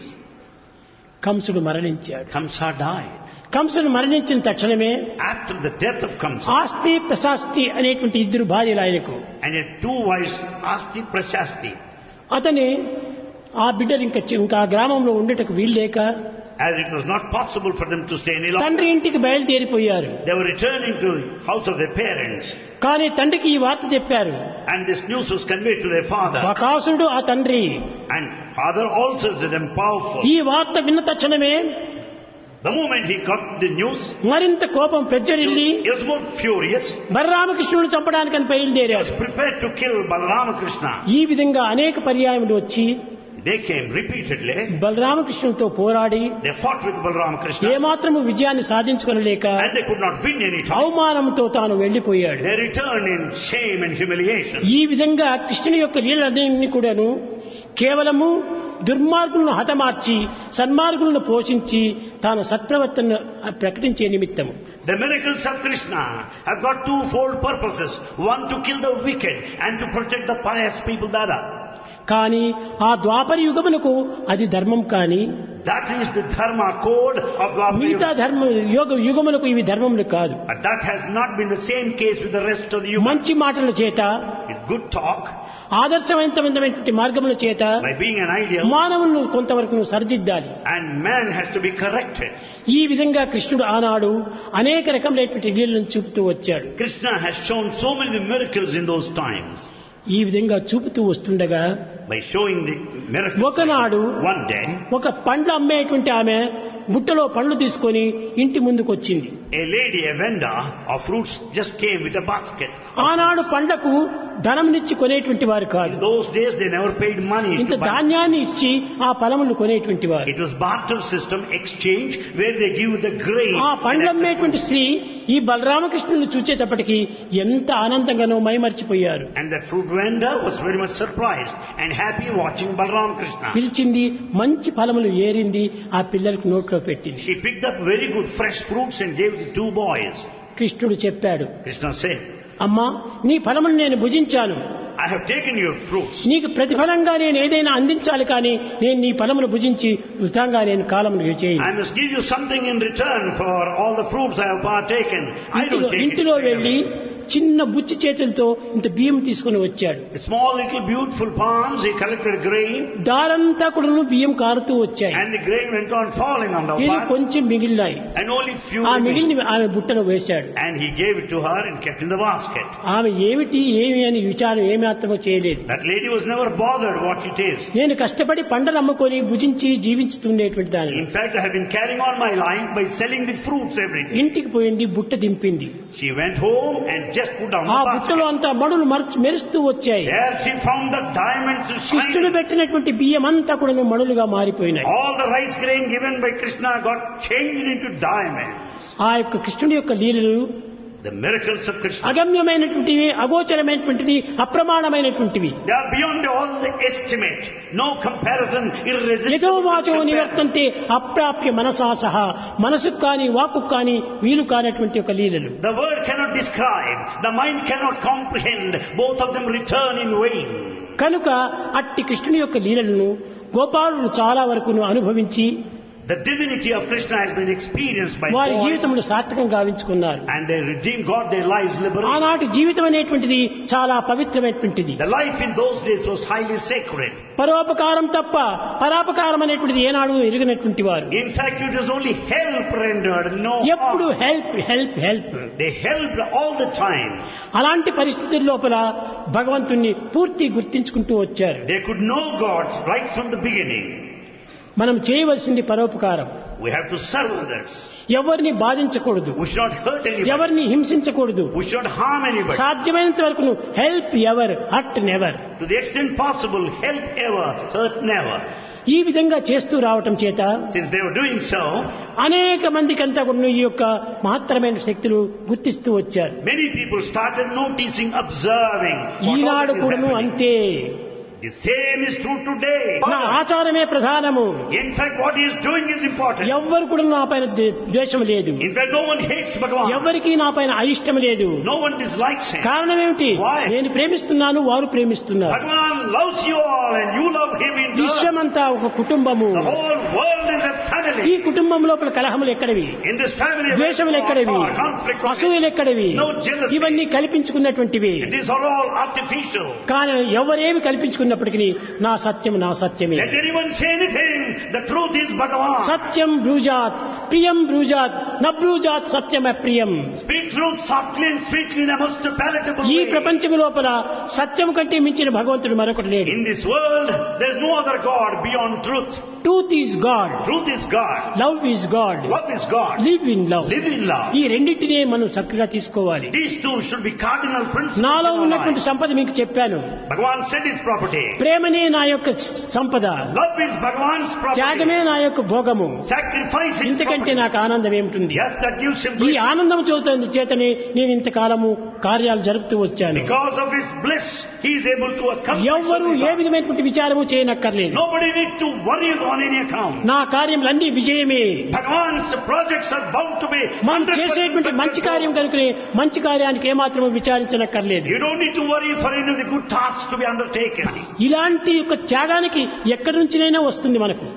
కంసుడు మరణించాడు. Kamsa died. కంసుడు మరణించిన తక్షణమే After the death of Kamsa, ఆస్తి ప్రశాస్తి అనేటువంటి ఇద్దరు భార్యలు ఆయనకు. and he had two wives, Asti Prashasti. అతని ఆ బిడ్డలు ఇంకా ఆ గ్రామంలో ఉండేటకు వీల్లేక As it was not possible for them to stay any longer, తండ్రి ఇంటికి బయలుదేరిపోయారు. they were returning to the house of their parents. కానీ తండ్రికి ఈ వార్త చెప్పారు. And this news was conveyed to their father. బకాసురుడు ఆ తండ్రి And father also said, "I'm powerful." ఈ వార్త విన్న తక్షణమే The moment he got the news, మరింత కోపం పెద్దరిల్లి he was more furious. బలరామకృష్ణుని చంపడానికని He బయలుదేరాడు. was prepared to kill Balaramakrishna. ఈ విధంగా అనేక పర్యాయములు వచ్చి They came repeatedly. బలరామకృష్ణునితో పోరాడి They fought with Balaramakrishna ఏమాత్రము విజయాన్ని సాధించుకొనలేక and they could not win any time. అవమానంతో తాను వెళ్లిపోయాడు. They returned in shame and humiliation. ఈ విధంగా కృష్ణుని యొక్క లీలలన్నీ కూడాను కేవలము దుర్మార్గులను హతమార్చి సన్మార్గులను పోషించి తాను సత్ప్రవర్తనను ప్రకటించే నిమిత్తము. The miracles of Krishna have got twofold purposes. One, to kill the wicked, and to protect the pious people, the other. కానీ ఆ ద్వాపర యుగమునకు అది ధర్మం కాని That is the dharma code of Dwapara మిగతా Yuga. ధర్మ యుగములకు ఇవి ధర్మములు కాదు. But that has not been the same case with the rest of the Yuga. మంచి మాటల చేత It's good talk, ఆదర్శవంతమైనటువంటి మార్గముల చేత by being an ideal, మానవులను కొంతవరకు సరిదిద్దాలి. and man has to be corrected. ఈ విధంగా కృష్ణుడు ఆనాడు అనేక రకములైనటువంటి లీలలను చూపుతూ వచ్చాడు. Krishna has shown so many miracles in those times. ఈ విధంగా చూపుతూ వస్తుండగా By showing the miracles, ఒకనాడు one day, ఒక పండ్లు అమ్మేటువంటి ఆమె బుట్టలో పండ్లు తీసుకొని ఇంటి ముందుకు వచ్చింది. a lady, a vendor of fruits, just came with a basket. ఆనాడు పండ్లకు ధనంనిచ్చి కొనేటువంటి వారు కాదు. In those days, they never paid money ఇంత to buy. ధాన్యాన్ని ఇచ్చి ఆ ఫలములు కొనేటువంటి వారు. It was barter system, exchange, where they give the grain. ఆ పండ్లు and accept అమ్మేటువంటి fruit. స్త్రీ ఈ బలరామకృష్ణుని చూచేటప్పటికి ఎంత ఆనందంగానో మైమర్చిపోయారు. And the fruit vendor was very much surprised and happy watching Balaram Krishna. పిలిచింది, మంచి ఫలములు ఏరింది, ఆ పిల్లలకు నోట్లో పెట్టింది. She picked up very good fresh fruits and gave the two boys. కృష్ణుడు చెప్పాడు, Krishna said, అమ్మా నీ ఫలములు నేను భుజించాను, I have taken your fruits. నీకు ప్రతిఫలంగా నేను ఏదైనా అందించాలి కానీ నేను నీ ఫలములు భుజించి వృథాగా నేను కాలమును చేయను. I must give you something in return for all the fruits I have partaken. I don't take it. ఇంటిలో straight వెళ్లి away. చిన్న బుచ్చి చేతులతో ఇంత బియ్యం తీసుకుని వచ్చాడు. Small little beautiful palms, he collected grain, దారంతా కూడా బియ్యం కారుతూ వచ్చాయి. and the grain went on falling on the ఇది path, కొంచెం మిగిలినాయి. and only few ఆ remained. మిగిలిన ఆమె బుట్టలో వేశాడు. And he gave it to her and kept in the basket. ఆమె ఏమి అని విచారం ఏమాత్రమో చేయలేదు. That lady was never bothered what it is. నేను కష్టపడి పంటలు అమ్ముకొని భుజించి జీవించుతుండేటువంటి దాన్ని. In fact, I have been carrying on my life by selling the fruits every day. ఇంటికి పోయింది, బుట్ట దింపింది. She went home and just put down ఆ the బుట్టలో basket. అంతా మడులు మెరుస్తూ వచ్చాయి. There she found the diamonds కృష్ణుడు shining. పెట్టినటువంటి బియ్యం అంతా కూడా మడులుగా మారిపోయినాయి. All the rice grain given by Krishna got changed into diamonds. ఆ యొక్క కృష్ణుడి యొక్క లీలలు The miracles of Krishna, అగమ్యమైనటువంటివి, అగోచరమైనటువంటివి, అప్రమాణమైనటువంటివి. they are beyond all the estimate. No comparison, irresistible. యథోవాచో comparison. నివర్తంతే అప్రాప్య మనసా సహా, మనసుకు కానీ వాక్కు కానీ వీలు కానటువంటి ఒక లీలలు. The word cannot describe, the mind cannot comprehend, both of them return in vain. కనుక అట్టి కృష్ణుని యొక్క లీలలను గోపాలుడు చాలా వరకు అనుభవించి The divinity of Krishna has been experienced by వారి boys, జీవితంలో సార్థకంగా గావించుకున్నారు. and they redeemed, got their lives liberated. ఆనాటి జీవితం అనేటువంటిది చాలా పవిత్రమైనటువంటిది. The life in those days was highly sacred. పరోపకారం తప్ప పరాపకారం అనేటువంటిది ఏనాడు ఎరిగినటువంటి వారు. In fact, it was only help rendered, no ఎప్పుడు harm. Help help help. They helped all the time. అలాంటి పరిస్థితుల లోపల భగవంతుణ్ణి పూర్తి గుర్తించుకుంటూ వచ్చారు. They could know God right from the beginning. మనం చేయవలసింది పరోపకారం. We have to serve others. ఎవరిని బాధించకూడదు, We should not hurt anybody. ఎవరిని హింసించకూడదు. We should not harm anybody. సాధ్యమైనంత వరకు help ever, hurt never. To the extent possible, help ever, hurt never. ఈ విధంగా చేస్తూ రావటం చేత Since they were doing so, అనేక మందికి అంతా కూడా ఈ యొక్క మహత్తరమైన శక్తులు గుర్తిస్తూ వచ్చారు. many people started noticing, observing. what all Eenadu that is కూడాను happening. అంతే. The same is true today. నా ఆచారమే ప్రధానము. In fact, what he is doing is important. ఎవ్వరు కూడా నా పైన ద్వేషం లేదు, In fact, no one hates Bhagavan. ఎవరికి నా పైన అయిష్టం లేదు. No one dislikes him. కారణం ఏమిటి? Why? నేను ప్రేమిస్తున్నాను, వారు ప్రేమిస్తున్నారు. Bhagavan loves you all and you love him in turn. విశ్వమంతా ఒక కుటుంబము. The whole world is a ఈ family. కుటుంబం లోపల కలహములు ఎక్కడవి, In this family, ద్వేషములు ఎక్కడవి, conflict, అసూయలు ఎక్కడవి, no jealousy. ఇవన్నీ కల్పించుకున్నటువంటివి. These are all artificial. కానీ ఎవరేమి కల్పించుకున్నప్పటికీ నా సత్యం నా సత్యమే. Let anyone say anything, the truth is Bhagavan. సత్యం బ్రూజాత్ ప్రియం బ్రూజాత్ నబ్రూజాత్ సత్యం అప్రియం. Speak truth softly and sweetly in a most palatable ఈ way. ప్రపంచం లోపల సత్యం కంటే మించిన భగవంతుడు మరొకటి లేడు. In this world, there is no other God beyond truth. Truth is God, Truth is God. Love is God, Love is God. Live in love. Live in love. ఈ రెండింటినే మనం చక్కగా తీసుకోవాలి. These two should be cardinal principles. నాలో in our ఉన్నటువంటి life. సంపద మీకు చెప్పాను. Bhagavan said his property. ప్రేమనే నా యొక్క సంపద, Love is Bhagavan's property. త్యాగమే నా యొక్క భోగము. Sacrifice is ఇంతకంటే property. నాకు ఆనందం ఏమిటి? Yes, that gives him ఈ bliss. ఆనందం చేతనే నేను ఇంతకాలము కార్యాలు జరుపుతూ వచ్చాను. Because of his bliss, he is able to accomplish. ఎవ్వరూ ఏ everything. విధమైనటువంటి విచారము చేయనక్కర్లేదు. Nobody need to worry on any account. నా కార్యములన్నీ విజయమే. Bhagavan's projects are bound to be మనం 100% చేసేటువంటి మంచి కార్యం successful. కనుకనే మంచి కార్యానికి ఏమాత్రము విచారించనక్కర్లేదు. You don't need to worry for any of the good tasks to be undertaken. ఇలాంటి యొక్క త్యాగానికి ఎక్కడి నుంచినైనా వస్తుంది మనకు.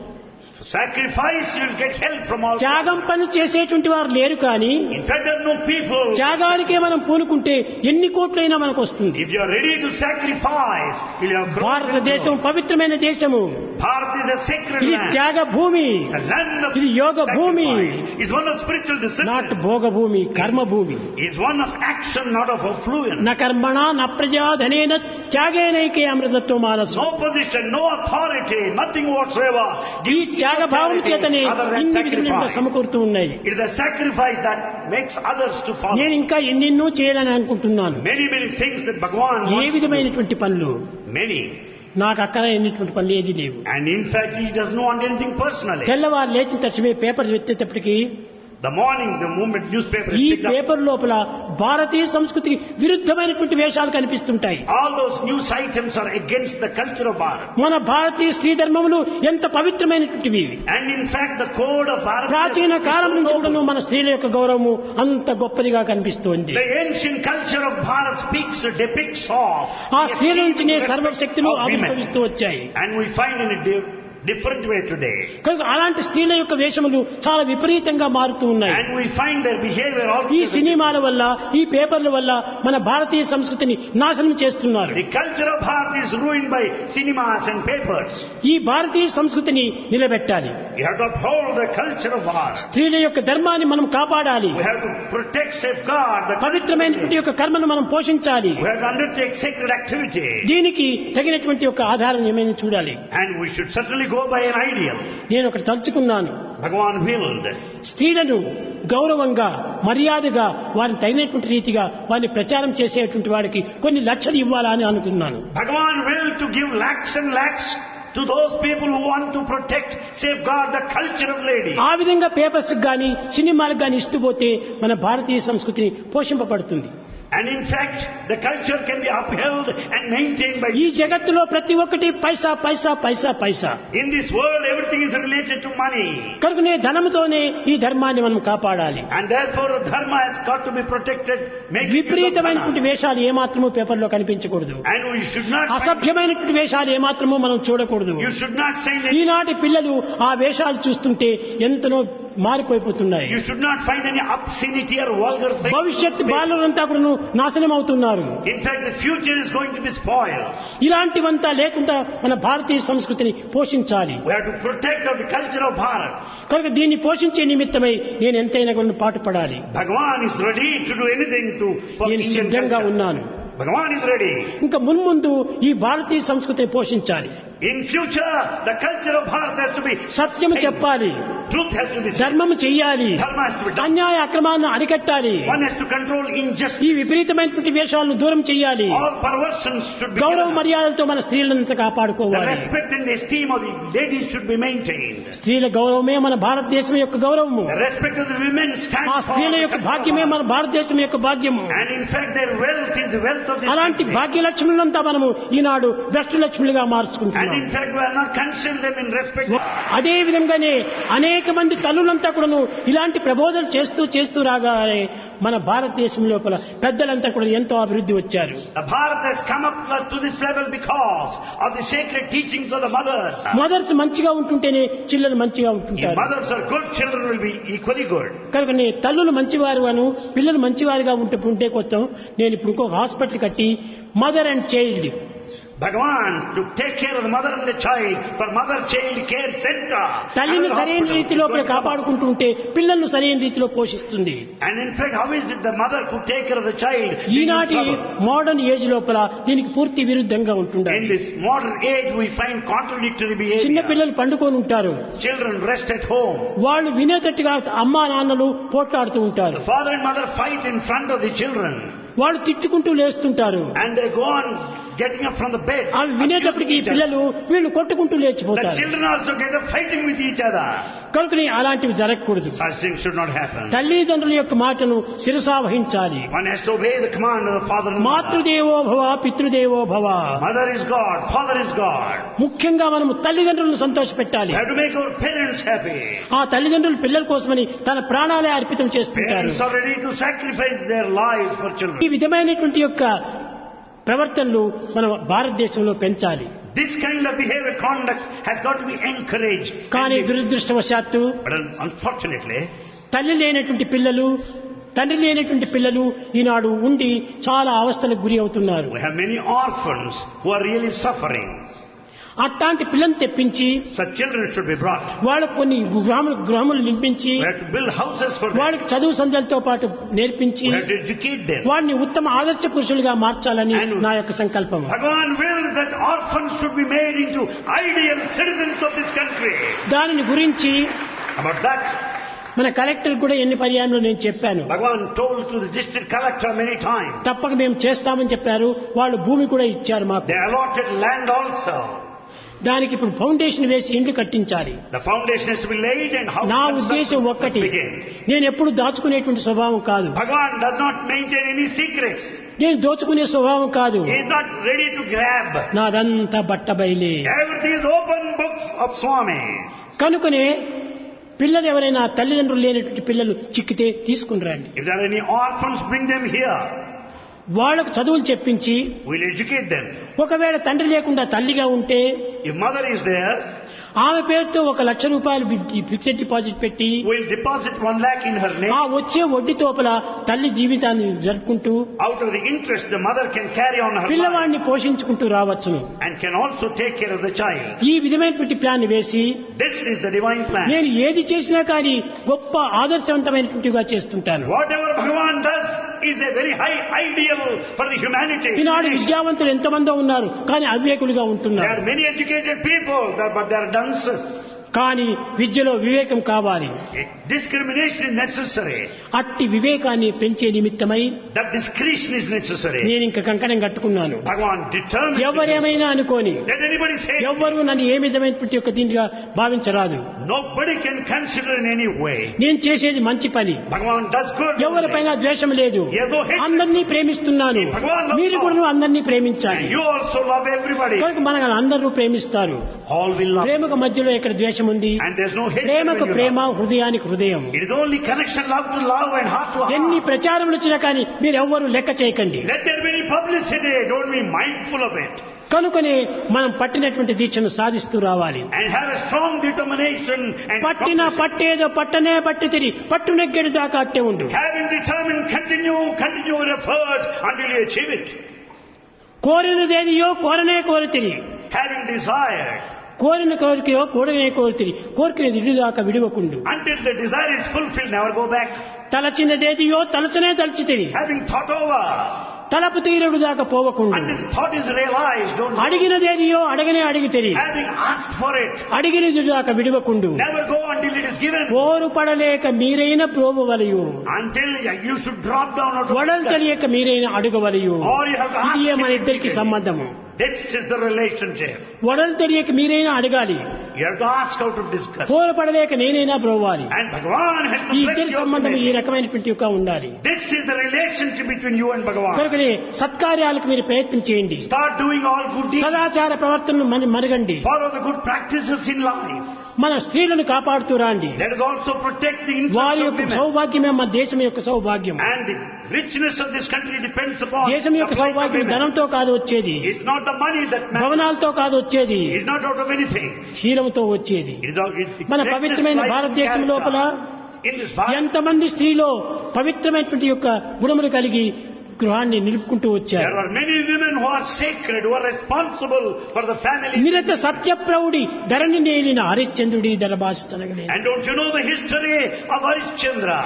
Sacrifice, you will get help from all. త్యాగం పని చేసేటువంటి వారు లేరు, కానీ In fact, there are no people. త్యాగానికే మనం పూనుకుంటే ఎన్ని కోట్లైనా మనకు వస్తుంది. If you are ready to sacrifice, will you have growth and భారతదేశం growth. పవిత్రమైన దేశము. Bharat is a sacred ఇది land. త్యాగ భూమి, It's a land of ఇది యోగ భూమి. sacrifice. It's one of spiritual not discipline. భోగ భూమి, కర్మ భూమి. It's one of action, not of affluence. న కర్మణ న ప్రజాధనేన త్యాగేనైకే అమృతత్వ మానసు. No position, no authority, nothing whatsoever. ఈ త్యాగ భావం చేతనే Other than ఇన్ని విధులు sacrifice. సమకూరుతూ ఉన్నాయి. It is a sacrifice that makes others to follow. నేను ఇంకా ఎన్నెన్నో చేయాలని అనుకుంటున్నాను. Many, many things that Bhagavan A wants to do. విధమైనటువంటి పనులు Many. నాకు అక్కరైనటువంటి పనులు ఏది లేవు. And in fact, he doesn't want anything personally. తెల్లవారు లేచిన తక్షణమే పేపర్ ఎత్తేటప్పటికి The morning, the moment newspaper is ఈ picked up, పేపర్ లోపల భారతీయ సంస్కృతికి విరుద్ధమైనటువంటి వేషాలు కనిపిస్తుంటాయి. all those news items are against the culture of Bharat. మన భారతీయ స్త్రీ ధర్మములు ఎంత పవిత్రమైనటువంటివి. And in fact, the code of Bharat ప్రాచీన కాలం నుంచి is so కూడా noble. మన స్త్రీల యొక్క గౌరవము అంత గొప్పదిగా కనిపిస్తోంది. The ancient culture of Bharat depicts of ఆ the స్త్రీల నుంచినే esteem and సర్వశక్తులు respect of women. ఆవిర్భవిస్తూ వచ్చాయి. And we find in a different way today. కనుక అలాంటి స్త్రీల యొక్క వేషములు చాలా విపరీతంగా మారుతూ ఉన్నాయి. And we find their behavior ఈ altogether. సినిమాల వల్ల, ఈ పేపర్ల వల్ల మన భారతీయ సంస్కృతిని నాశనం చేస్తున్నారు. The culture of Bharat is ruined by cinemas and papers. ఈ భారతీయ సంస్కృతిని నిలబెట్టాలి. We have to uphold the culture of Bharat. స్త్రీల యొక్క ధర్మాన్ని మనం కాపాడాలి. We have to protect, safeguard the పవిత్రమైనటువంటి యొక్క కర్మను మనం పోషించాలి. We have to undertake sacred activity. దీనికి తగినటువంటి ఒక ఆధారం ఏమైనా చూడాలి. And we should certainly go by an ideal. నేను ఒకటి తలుచుకున్నాను. Bhagavan willed. స్త్రీలను గౌరవంగా, మర్యాదగా, వారిని తగినటువంటి రీతిగా వారిని ప్రచారం చేసేటువంటి వాడికి కొన్ని లక్షలు ఇవ్వాలా అని అనుకున్నాను. Bhagavan willed to give lakhs and lakhs to those people who want to protect, safeguard the culture of lady. ఆ విధంగా పేపర్స్ గాని సినిమాలకు గాని ఇస్తూ పోతే మన భారతీయ సంస్కృతిని పోషింపబడుతుంది. And in fact, the culture can be upheld and maintained by. ఈ జగత్తులో ప్రతి ఒక్కటి పైసా పైసా పైసా పైసా. In this world, everything is related to money. కనుకనే ధనముతోనే ఈ ధర్మాన్ని మనం కాపాడాలి. And therefore, dharma has got to be protected. Make use of విపరీతమైనటువంటి dharma. వేషాలు ఏమాత్రము పేపర్లో కనిపించకూడదు. And we should not. అసభ్యమైనటువంటి వేషాలు ఏమాత్రము మనం చూడకూడదు. You should not send. ఈనాటి పిల్లలు ఆ వేషాలు చూస్తుంటే ఎంతనో మారిపోయిపోతున్నాయి. You should not find any obscenity or vulgar things. భవిష్యత్ బాలురంతా కూడా నాశనం అవుతున్నారు. In fact, the future is going to be spoiled. ఇలాంటివంతా లేకుండా మన భారతీయ సంస్కృతిని పోషించాలి. We have to protect the culture of Bharat. కనుక దీన్ని పోషించే నిమిత్తమై నేను ఎంతైనా కూడా పాటుపడాలి. Bhagavan is ready to do anything for నేను Indian సిద్ధంగా culture. ఉన్నాను. Bhagavan is ready. ఇంకా మున్ముందు ఈ భారతీయ సంస్కృతిని పోషించాలి. In future, the culture of Bharat has to be సత్యము చెప్పాలి. Truth has to be said. ధర్మము చెయ్యాలి. Dharma has to be done. అన్యాయ అక్రమాలను అరికట్టాలి. One has to control injustice. ఈ విపరీతమైనటువంటి వేషాలను దూరం చెయ్యాలి. All perversions should be గౌరవ given up. మర్యాదలతో మన స్త్రీలంతా The కాపాడుకోవాలి. respect and the esteem of the ladies should be maintained. స్త్రీల గౌరవమే మన భారతదేశం యొక్క గౌరవము. The respect of the women stands ఆ for స్త్రీల the యొక్క culture of భాగ్యమే మన Bharat. భారతదేశం యొక్క భాగ్యము. And in fact, their wealth is the wealth of this అలాంటి country. భాగ్యలక్ష్ములంతా మనము ఈనాడు భ్రష్టలక్ష్ములుగా And మార్చుకుంటున్నాం. in fact, we are not consider them in respect. అదే విధంగానే అనేక మంది తల్లులంతా కూడాను ఇలాంటి ప్రబోధనలు చేస్తూ రాగానే మన భారతదేశం లోపల పెద్దలంతా కూడా ఎంతో అభివృద్ధి వచ్చారు. Bharat has come up to this level because of the sacred teachings of the mothers. Mothers మంచిగా ఉంటుంటేనే చిల్లలు మంచిగా If ఉంటుంటారు. mothers are good, children will be equally good. కనుక తల్లులు మంచివారుగాను పిల్లలు మంచివారుగా ఉంటే కొత్త నేను ఇప్పుడు ఇంకొక హాస్పిటల్ కట్టి mother and child Bhagavan to take care of the mother and the child for mother-child care center. తల్లిని సరైన రీతిలో కాపాడుకుంటూ ఉంటే పిల్లలను సరైన రీతిలో పోషిస్తుంది. And in fact, how is it the mother could take care of the child? ఈనాటి మోడర్న్ ఏజ్ లోపల దీనికి పూర్తి విరుద్ధంగా ఉంటుంది. In this modern age, we find contradictory behavior. చిన్న పిల్లలు పండుకొని ఉంటారు. Children rest at home. వాళ్ళు వినేటట్టుగా అమ్మా నాన్నలు పోట్లాడుతూ ఉంటారు. The father and mother fight in front of the children. వాళ్ళు తిట్టుకుంటూ లేస్తుంటారు. And they go on getting up from the bed. అవి వినేటప్పటికి పిల్లలు వీళ్ళు కొట్టుకుంటూ The లేచిపోతారు. children also get up fighting with each other. కనుకని అలాంటివి జరగకూడదు. Such things should not happen. తల్లిదండ్రుల యొక్క మాటను శిరసా వహించాలి. One has to obey the command of the father and mother. మాతృదేవో భవ పితృదేవో భవ. Mother is God, father is God. ముఖ్యంగా మనము తల్లిదండ్రులను సంతోషపెట్టాలి. We have to make our parents happy. ఆ తల్లిదండ్రులు పిల్లల కోసమని తన ప్రాణాలే అర్పితం చేస్తుంటారు. Parents are ready to sacrifice their lives for ఈ children. విధమైనటువంటి యొక్క ప్రవర్తనలు మన భారతదేశంలో పెంచాలి. This kind of behavior, conduct has got to be encouraged. కానీ దురదృష్టవశాత్తు But unfortunately, తల్లి లేనటువంటి పిల్లలు తండ్రి లేనటువంటి పిల్లలు ఈనాడు ఉండి చాలా అవస్థలకు గురి అవుతున్నారు. we have many orphans who are really suffering. అట్లాంటి పిల్లల్ని తెప్పించి Such children should be brought. వాళ్ళకు కొన్ని గ్రామాలు నిర్మించి We have to build houses for them. వాళ్ళకి చదువు సంధ్యలతో పాటు నేర్పించి We have to educate them. వాడిని ఉత్తమ ఆదర్శ పురుషులుగా మార్చాలని నా యొక్క సంకల్పం. Bhagavan wills that orphans should be made into ideal citizens of this country. దానిని గురించి About that, మన కలెక్టర్ కూడా ఎన్ని పర్యాయంలో నేను చెప్పాను. Bhagavan told to the district collector many times. తప్పక మేము చేస్తామని చెప్పారు. వాళ్ళు భూమి కూడా ఇచ్చారు మాకు. They allotted land also. దానికి ఇప్పుడు ఫౌండేషన్ వేసి ఇండ్లు కట్టించాలి. The foundation has to be laid and how నా ఉద్దేశం ఒక్కటి, నేను ఎప్పుడు దాచుకునేటువంటి స్వభావం కాదు. Bhagavan does not maintain any secrets. నేను దోచుకునే స్వభావం కాదు. He is not ready to grab. నాదంతా బట్టబయలే. Everything is open books of Swami. కనుకనే పిల్లలు ఎవరైనా తల్లిదండ్రులు లేనటువంటి పిల్లలు చిక్కితే తీసుకుని రండి. If there are any orphans, bring them here. వాళ్ళకు చదువులు చెప్పించి, We'll educate them. ఒకవేళ తండ్రి లేకుండా తల్లిగా ఉంటే If mother is there, ఆమె పేరుతో 1,00,000 రూపాయలు ఫిక్స్డ్ డిపాజిట్ పెట్టి we'll deposit 1 lakh in her name. ఆ వచ్చే వడ్డీ తోపల తల్లి జీవితాన్ని జరుపుకుంటూ Out of the interest, the mother can carry on her life పిల్లవాడిని పోషించుకుంటూ రావచ్చును. and can also take care of the child. ఈ విధమైనటువంటి ప్లాన్ వేసి This is the divine plan. నేను ఏది చేసినా కానీ గొప్ప ఆదర్శవంతమైనటువంటిగా చేస్తుంటాను. Whatever Bhagavan does is a very high ideal for the humanity. ఈనాడు విద్యావంతులు ఎంతమందో ఉన్నారు, కానీ అవివేకులుగా There ఉంటున్నారు. are many educated people, but they are dunces. కానీ విద్యలో వివేకం కావాలి. Discrimination is necessary. అట్టి వివేకాన్ని పెంచే నిమిత్తమై That discretion is necessary. నేను ఇంక కంకణం కట్టుకున్నాను. Bhagavan determined to do. ఎవరేమైనా అనుకోని, Let anybody say it. ఎవ్వరూ నన్ను ఏ విధమైనటువంటి యొక్క దీనిగా భావించరాదు. Nobody can consider in any way. నేను చేసేది మంచి పని. Bhagavan does good. ఎవరిపైన ద్వేషం లేదు. ఏదో hate. అందరినీ ప్రేమిస్తున్నాను. మీరు కూడా అందరినీ ప్రేమించాలి. You also love everybody. కనుక మన అందరూ ప్రేమిస్తారు. All will love. ప్రేమకు మధ్యలో ఎక్కడ ద్వేషం ఉంది? And there's no hate. ప్రేమకు when you ప్రేమ, love. హృదయానికి హృదయం. It is only connection, love to love and heart to ఎన్ని heart. ప్రచారములు వచ్చినా కానీ మీరు ఎవ్వరూ లెక్క చేయకండి. Let there be any publicity. Don't be mindful of it. కనుకనే మనం పట్టినటువంటి దీక్షను సాధిస్తూ రావాలి. And have a strong determination and పట్టిన పట్టేదో పట్టనే పట్టి తిరి పట్టు నెగ్గడి దాకా అట్టే ఉండు. having determined, continue your effort until you achieve it. కోరినదేదియో కోరనే కోరితిరి. Having desired, కోరిన కోరికయో కూడనే కోరితిరి. కోరికని విడుదాకా విడువకుండు. until the desire is fulfilled, never go back. తలచినదేదియో తలచనే తలచితిరి. Having thought over, తలపు తీరుడు దాకా పోవకుండు. until thought is realized, don't go. అడిగినదేదియో అడగనే అడిగితిరి. Having asked for it, అడిగినది దాకా విడువకుండు. never go until it is given. ఓరు పడలేక మీరైన ప్రోబవలయు. Until you should drop down out of వడలు disgust. తెలియక మీరైన అడుగవలయు. Or you have to ask ఇది him మన ఇద్దరికి immediately. సంబంధము. This is the relationship. వడలు తెలియక మీరైనా అడగాలి. You have to ask out of disgust. కోర పడలేక నేనైనా ప్రోవాలి. And Bhagavan has to ఈ bless ఇద్దరి you సంబంధం ఈ ultimately. రకమైనటువంటి యొక్క ఉండాలి. This is the relationship between you and Bhagavan. కనుకనే సత్కార్యాలకు మీరు ప్రయత్నం చేయండి. Start doing all good deeds. సదాచార ప్రవర్తనను మరగండి. Follow the good practices in life. మన స్త్రీలను కాపాడుతూ రాండి. Let us also protect the వారి interests of యొక్క women. సౌభాగ్యమే మన దేశం యొక్క సౌభాగ్యం. And the richness of this country depends upon దేశం the యొక్క plight of సౌభాగ్యం women. ధనంతో కాదు వచ్చేది, It's not the money that matters. భవనాలతో కాదు వచ్చేది, It's not out of anything. శీలంతో వచ్చేది. It is out of మన పవిత్రమైన భారతదేశం లోపల in this Bharat, ఎంతమంది స్త్రీలో పవిత్రమైనటువంటి యొక్క గుణములు కలిగి గృహాన్ని నిలుపుకుంటూ There వచ్చారు. are many women who are sacred, who are responsible for the family. నిరత సత్యప్రౌఢి Dharani నేలిన హరిశ్చంద్రుడి ధరభాష తనగలేదు. And don't you know the history of Harishchandra?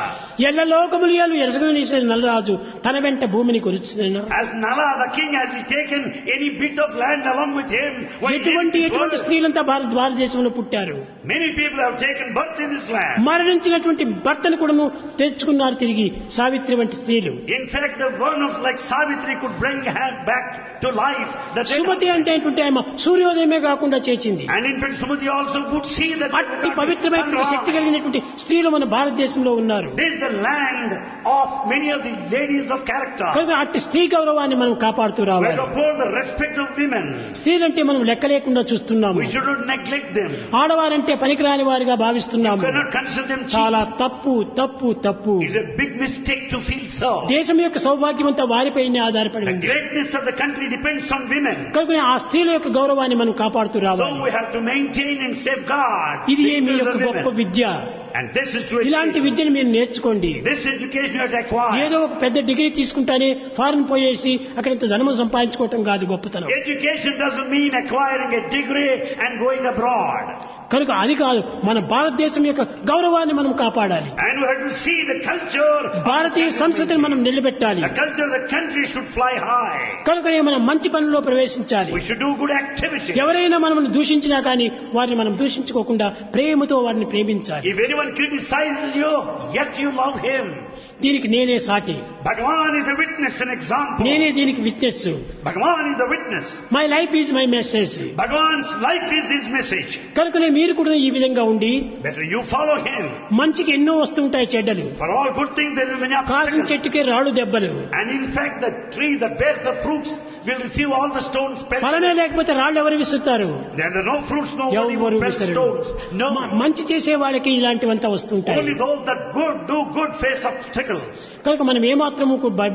ఎల్ల లోకములియాలు ఎరసగనేసిన నల్లరాజు తన వెంట భూమిని కొలుచున As Nala, the king, has he taken any bit of land along with him? When he came to this world? స్త్రీలంతా భారతదేశంలో పుట్టారు. Many people have taken birth in this land. మరణించినటువంటి భర్తను కూడాను తెచ్చుకున్నారు తిరిగి సావిత్రి వంటి స్త్రీలు. In fact, the one of like Savitri could bring her back to life. Sumathi అంటే ఏంటంటే ఆమె సూర్యోదయమే కాకుండా చేసింది. And in fact, Sumati also could see that అట్టి పవిత్రమైనటువంటి శక్తి కలిగినటువంటి స్త్రీలు మన భారతదేశంలో ఉన్నారు. this is the land of many of the ladies of character. కనుక అట్టి స్త్రీ గౌరవాన్ని మనం కాపాడుతూ We రావాలి. have to uphold the respect of women. స్త్రీలంటే మనం లెక్క లేకుండా చూస్తున్నాము. We should not neglect them. ఆడవారంటే పనికిరాని వారిగా We భావిస్తున్నాము. cannot consider them cheap. చాలా తప్పు తప్పు తప్పు. It's a big mistake to feel so. దేశం యొక్క సౌభాగ్యం అంతా వారిపైనే ఆధారపడి The ఉంది. greatness of the country depends on women. కనుక ఆ స్త్రీల యొక్క గౌరవాన్ని మనం కాపాడుతూ So రావాలి. we have to maintain and safeguard ఇది the మీ interests యొక్క of గొప్ప women. Vidya. And this is to ఇలాంటి education. విద్యను మీరు నేర్చుకోండి. This education you have to acquire. ఏదో ఒక పెద్ద డిగ్రీ తీసుకుంటానే ఫారెన్ పోయేసి అక్కడ ఇంత ధనము సంపాదించుకోవటం కాదు గొప్పతనం. Education doesn't mean acquiring a degree and going abroad. కనుక అది కాదు, మన భారతదేశం యొక్క గౌరవాన్ని మనం కాపాడాలి. And we have to see the culture. భారతీయ సంస్కృతిని మనం నిలబెట్టాలి. The culture of the country should fly high. కనుకనే మనం మంచి పనుల్లో ప్రవేశించాలి. We should do good activity. ఎవరైనా మనల్ని దూషించినా కానీ వారిని మనం దూషించుకోకుండా ప్రేమతో వారిని ప్రేమించాలి. If anyone criticizes you, yet you love him. దీనికి నేనే సాటి, Bhagavan is a witness, an example. నేనే దీనికి witness. Bhagavan is the witness. My life is my message. Bhagavan's life is his message. కనుకనే మీరు కూడా ఈ విధంగా ఉండి Better you follow him. మంచికి ఎన్నో వస్తుంటాయి చెడ్డలు. For all good things there will be many కాసిన obstacles. చెట్టుకే రాళ్ళు దెబ్బలు. And in fact the tree that bears the fruits will receive all the stones pelted. ఫలమే లేకపోతే రాళ్ళు ఎవరు విసురుతారు? There are no fruits, no one ఎవరు will pelt విసరరు. stones. No. మంచి చేసే వాళ్ళకి ఇలాంటివంతా వస్తుంటాయి. Only those that do good face obstacles. కనుక మనం ఏమాత్రము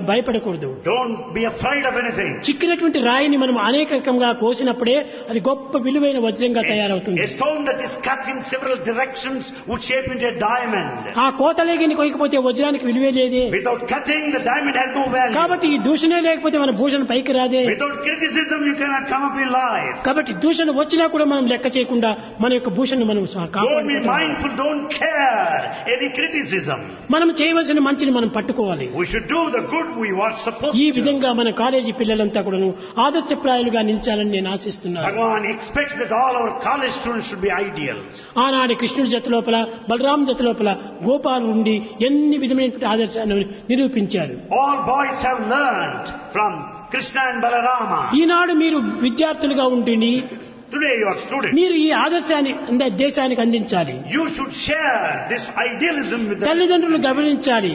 భయపడకూడదు. Don't be afraid of anything. చిక్కినటువంటి రాయిని మనం అనేక రకంగా కోసినప్పుడే అది గొప్ప విలువైన వజ్రంగా తయారవుతుంది. A stone that is cut in several directions would shape into a diamond. ఆ కోతలేగిని కొయ్యకపోతే వజ్రానికి విలువే లేదే. Without cutting, the diamond has no value. కాబట్టి ఈ దూషణే లేకపోతే మన భూషణ పైకి రాదే. Without criticism, you cannot come up in life. కాబట్టి దూషణ వచ్చినా కూడా మనం లెక్క చేయకుండా మన యొక్క భూషణ మనం Don't be కాపాడుకోవాలి. mindful, don't care any criticism. మనం చేయవలసిన మంచిని మనం పట్టుకోవాలి. We should do the good we were supposed ఈ to. విధంగా మన కాలేజీ పిల్లలంతా కూడాను ఆదర్శప్రాయాలుగా నిలిచాలని నేను ఆశిస్తున్నాను. Bhagavan expects that all our college students should be ideals. ఆనాటి కృష్ణుడి జత లోపల బలరాం జత లోపల గోపాలు ఉండి ఎన్ని విధమైనటువంటి ఆదర్శాన్ని నిరూపించారు. All boys have learned from Krishna and Balarama. ఈనాడు మీరు విద్యార్థులుగా ఉంటుంది Today you are students. మీరు ఈ ఆదర్శాన్ని దేశానికి అందించాలి. You should share this idealism with the తల్లిదండ్రులు గమనించాలి.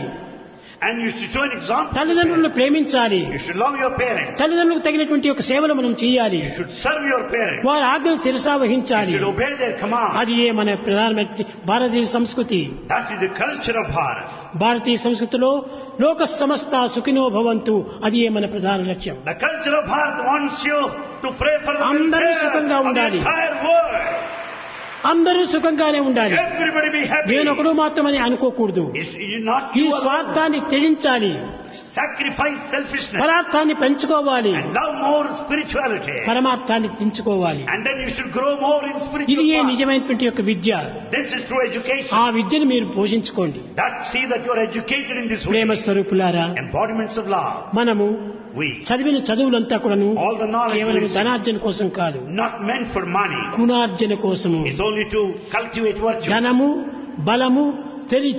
and you should show an example. తల్లిదండ్రులను ప్రేమించాలి. You should love your parents. తల్లిదండ్రులకు తగినటువంటి ఒక సేవలు మనం చేయాలి. You should serve your parents. వారి ఆజ్ఞను శిరసా You వహించాలి. should obey their command. అది ఏ మన ప్రధానమైన భారతీయ సంస్కృతి. That is the culture of Bharat. భారతీయ సంస్కృతిలో లోక సమస్త సుఖినో భవంతు, అది ఏ మన ప్రధాన లక్ష్యం. The culture of Bharat wants you to pray for the అందరూ welfare సుఖంగా of the ఉండాలి. entire world. అందరూ సుఖంగానే ఉండాలి. Everybody be happy. నేనొకడు మాత్రమని అనుకోకూడదు. It's not ఈ you alone. స్వార్థాన్ని త్యజించాలి. Sacrifice selfishness పదార్థాన్ని పెంచుకోవాలి. and love more spirituality. పరమార్థాన్ని పెంచుకోవాలి. And then you should grow more in ఇది spiritual ఏ path. నిజమైనటువంటి యొక్క విద్య. This is true education. ఆ విద్యను మీరు పోషించుకోండి. That see that you are educated in this way. ప్రేమ స్వరూపులారా, Embodiments of love. మనము We, చదివిన చదువులంతా కూడాను all the knowledge కేవలం we receive, ధనార్జన కోసం కాదు, not meant for money. గుణార్జన కోసము. It's only to cultivate virtue. ధనము, బలము,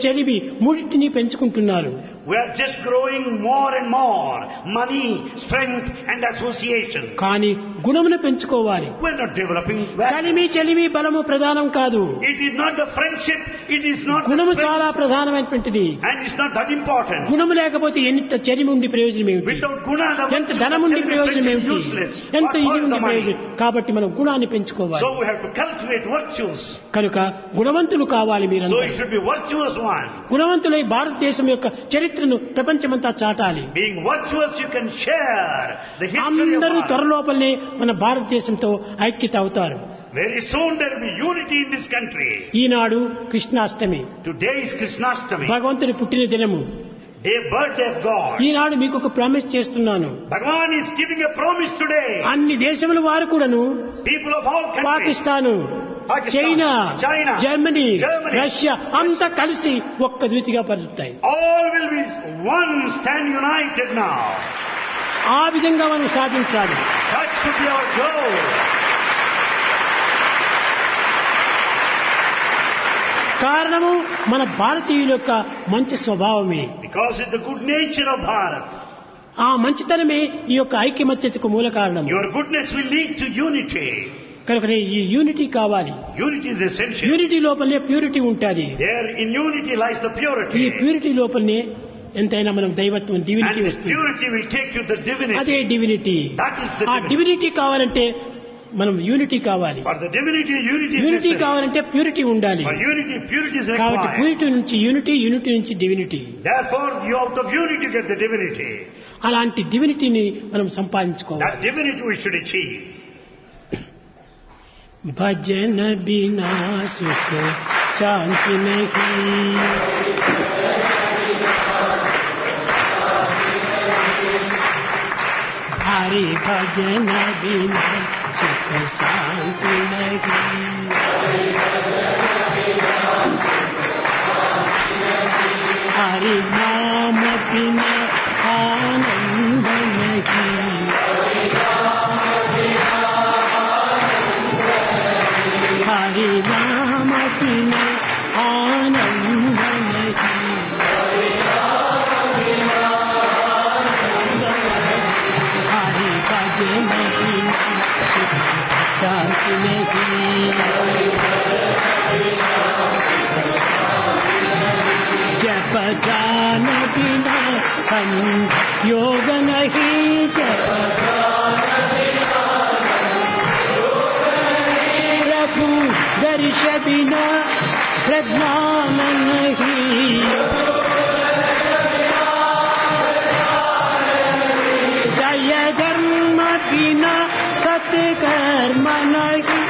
చెలివి మూడింటిని పెంచుకుంటున్నారు. We are just growing more and more. Money, strength and association. కానీ గుణమును పెంచుకోవాలి. We are not developing value. కలిమి చెలిమి బలము ప్రధానం కాదు. It is not the friendship. It is not the గుణము strength, చాలా ప్రధానమైనటువంటిది. and it's not that important. గుణము లేకపోతే ఎంత చెలిమి ఉండి ప్రయోజనం ఏమిటి? Without guna, the ఎంత virtue ధనం of ఉండి ప్రయోజనం friendship ఏమిటి? is useless. ఎంత What ఇది for ఉండి the money? ప్రయోజనం? కాబట్టి మనం గుణాన్ని పెంచుకోవాలి. So we have to cultivate virtues. కనుక గుణవంతులు కావాలి So మీరంతా. it should be virtuous one. గుణవంతులై భారతదేశం యొక్క చరిత్రను ప్రపంచమంతా చాటాలి. Being virtuous, you can share the history of అందరూ Bharat. త్వరలోపలనే మన భారతదేశంతో ఐక్యత అవుతారు. Very soon there will be unity in this country. Eenadu Krishnashtami, Today is Krishnashtami. భగవంతుని పుట్టిన దినము. a birthday of God. ఈనాడు మీకు ఒక ప్రామిస్ చేస్తున్నాను. Bhagavan is giving a promise today. అన్ని దేశముల వారు కూడాను, People of all countries, Pakistan, China, Germany, Russia అంతా కలిసి ఒక్క ద్వితిగా పలుకుతాయి. all will be one, stand united now. ఆ విధంగా మనం సాధించాలి. That should be our goal. కారణము మన భారతీయుల యొక్క మంచి స్వభావమే. Because it's the good nature of Bharat. ఆ మంచితనమే ఈ యొక్క ఐక్యమత్యతకు మూల కారణం. Your goodness will lead to unity. కనుక ఈ యూనిటీ కావాలి. Unity is essential. యూనిటీ లోపలనే ప్యూరిటీ ఉంటుంది. There in unity lies the ఈ purity. ప్యూరిటీ లోపలనే ఎంతైనా మనం దైవత్వం, And డివినిటీ this వస్తుంది. purity will take you to divinity. అదే డివినిటీ. That is the ఆ divinity. డివినిటీ కావాలంటే మనం యూనిటీ కావాలి. For the divinity, unity is unity necessary. కావాలంటే ప్యూరిటీ ఉండాలి. For unity, purity is కాబట్టి required. ప్యూరిటీ నుంచి యూనిటీ, యూనిటీ నుంచి divinity. Therefore, you out of unity get the divinity. అలాంటి డివినిటీని మనం సంపాదించుకోవాలి. That divinity we should achieve. భజన బినా సుఖ శాంతి నహీ, హరి భజన బినా సుఖ శాంతి నహీ, హరి నామ బినా ఆనంద నహీ, हरि नाम बिना आनंद नहीं, हरि भजन बिना सुख शांति नहीं, जप जान बिना संयोग नहीं, जप प्रभु दर्श बिना प्रज्ञान नहीं, दय धर्म बिना सत्कर्म नहीं,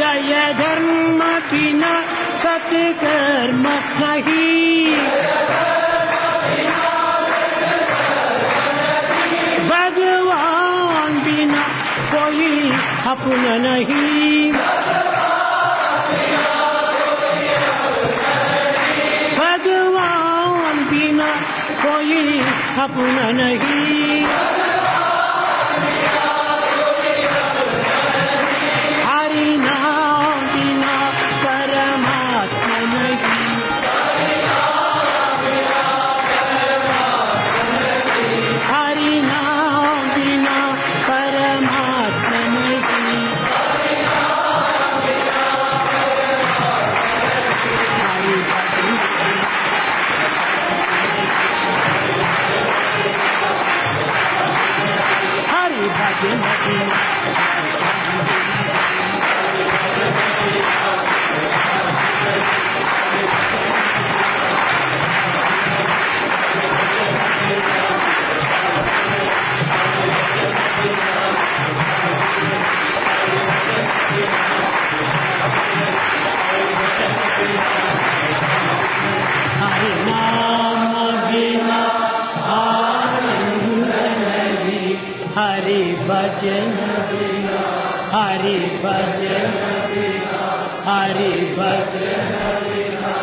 दय धर्म बिना सत्कर्म नहीं, भगवान बिना कोई अपना नहीं, भगवान बिना कोई अपना नहीं, हरि नाम बिना परमात्मा नहीं, हरि नाम बिना परमात्मा नहीं, हरि भजन हरि भजन बिना हरि नाम बिना आनंद नहीं, हरि भजन बिना, हरि भजन बिना, हरि भजन बिना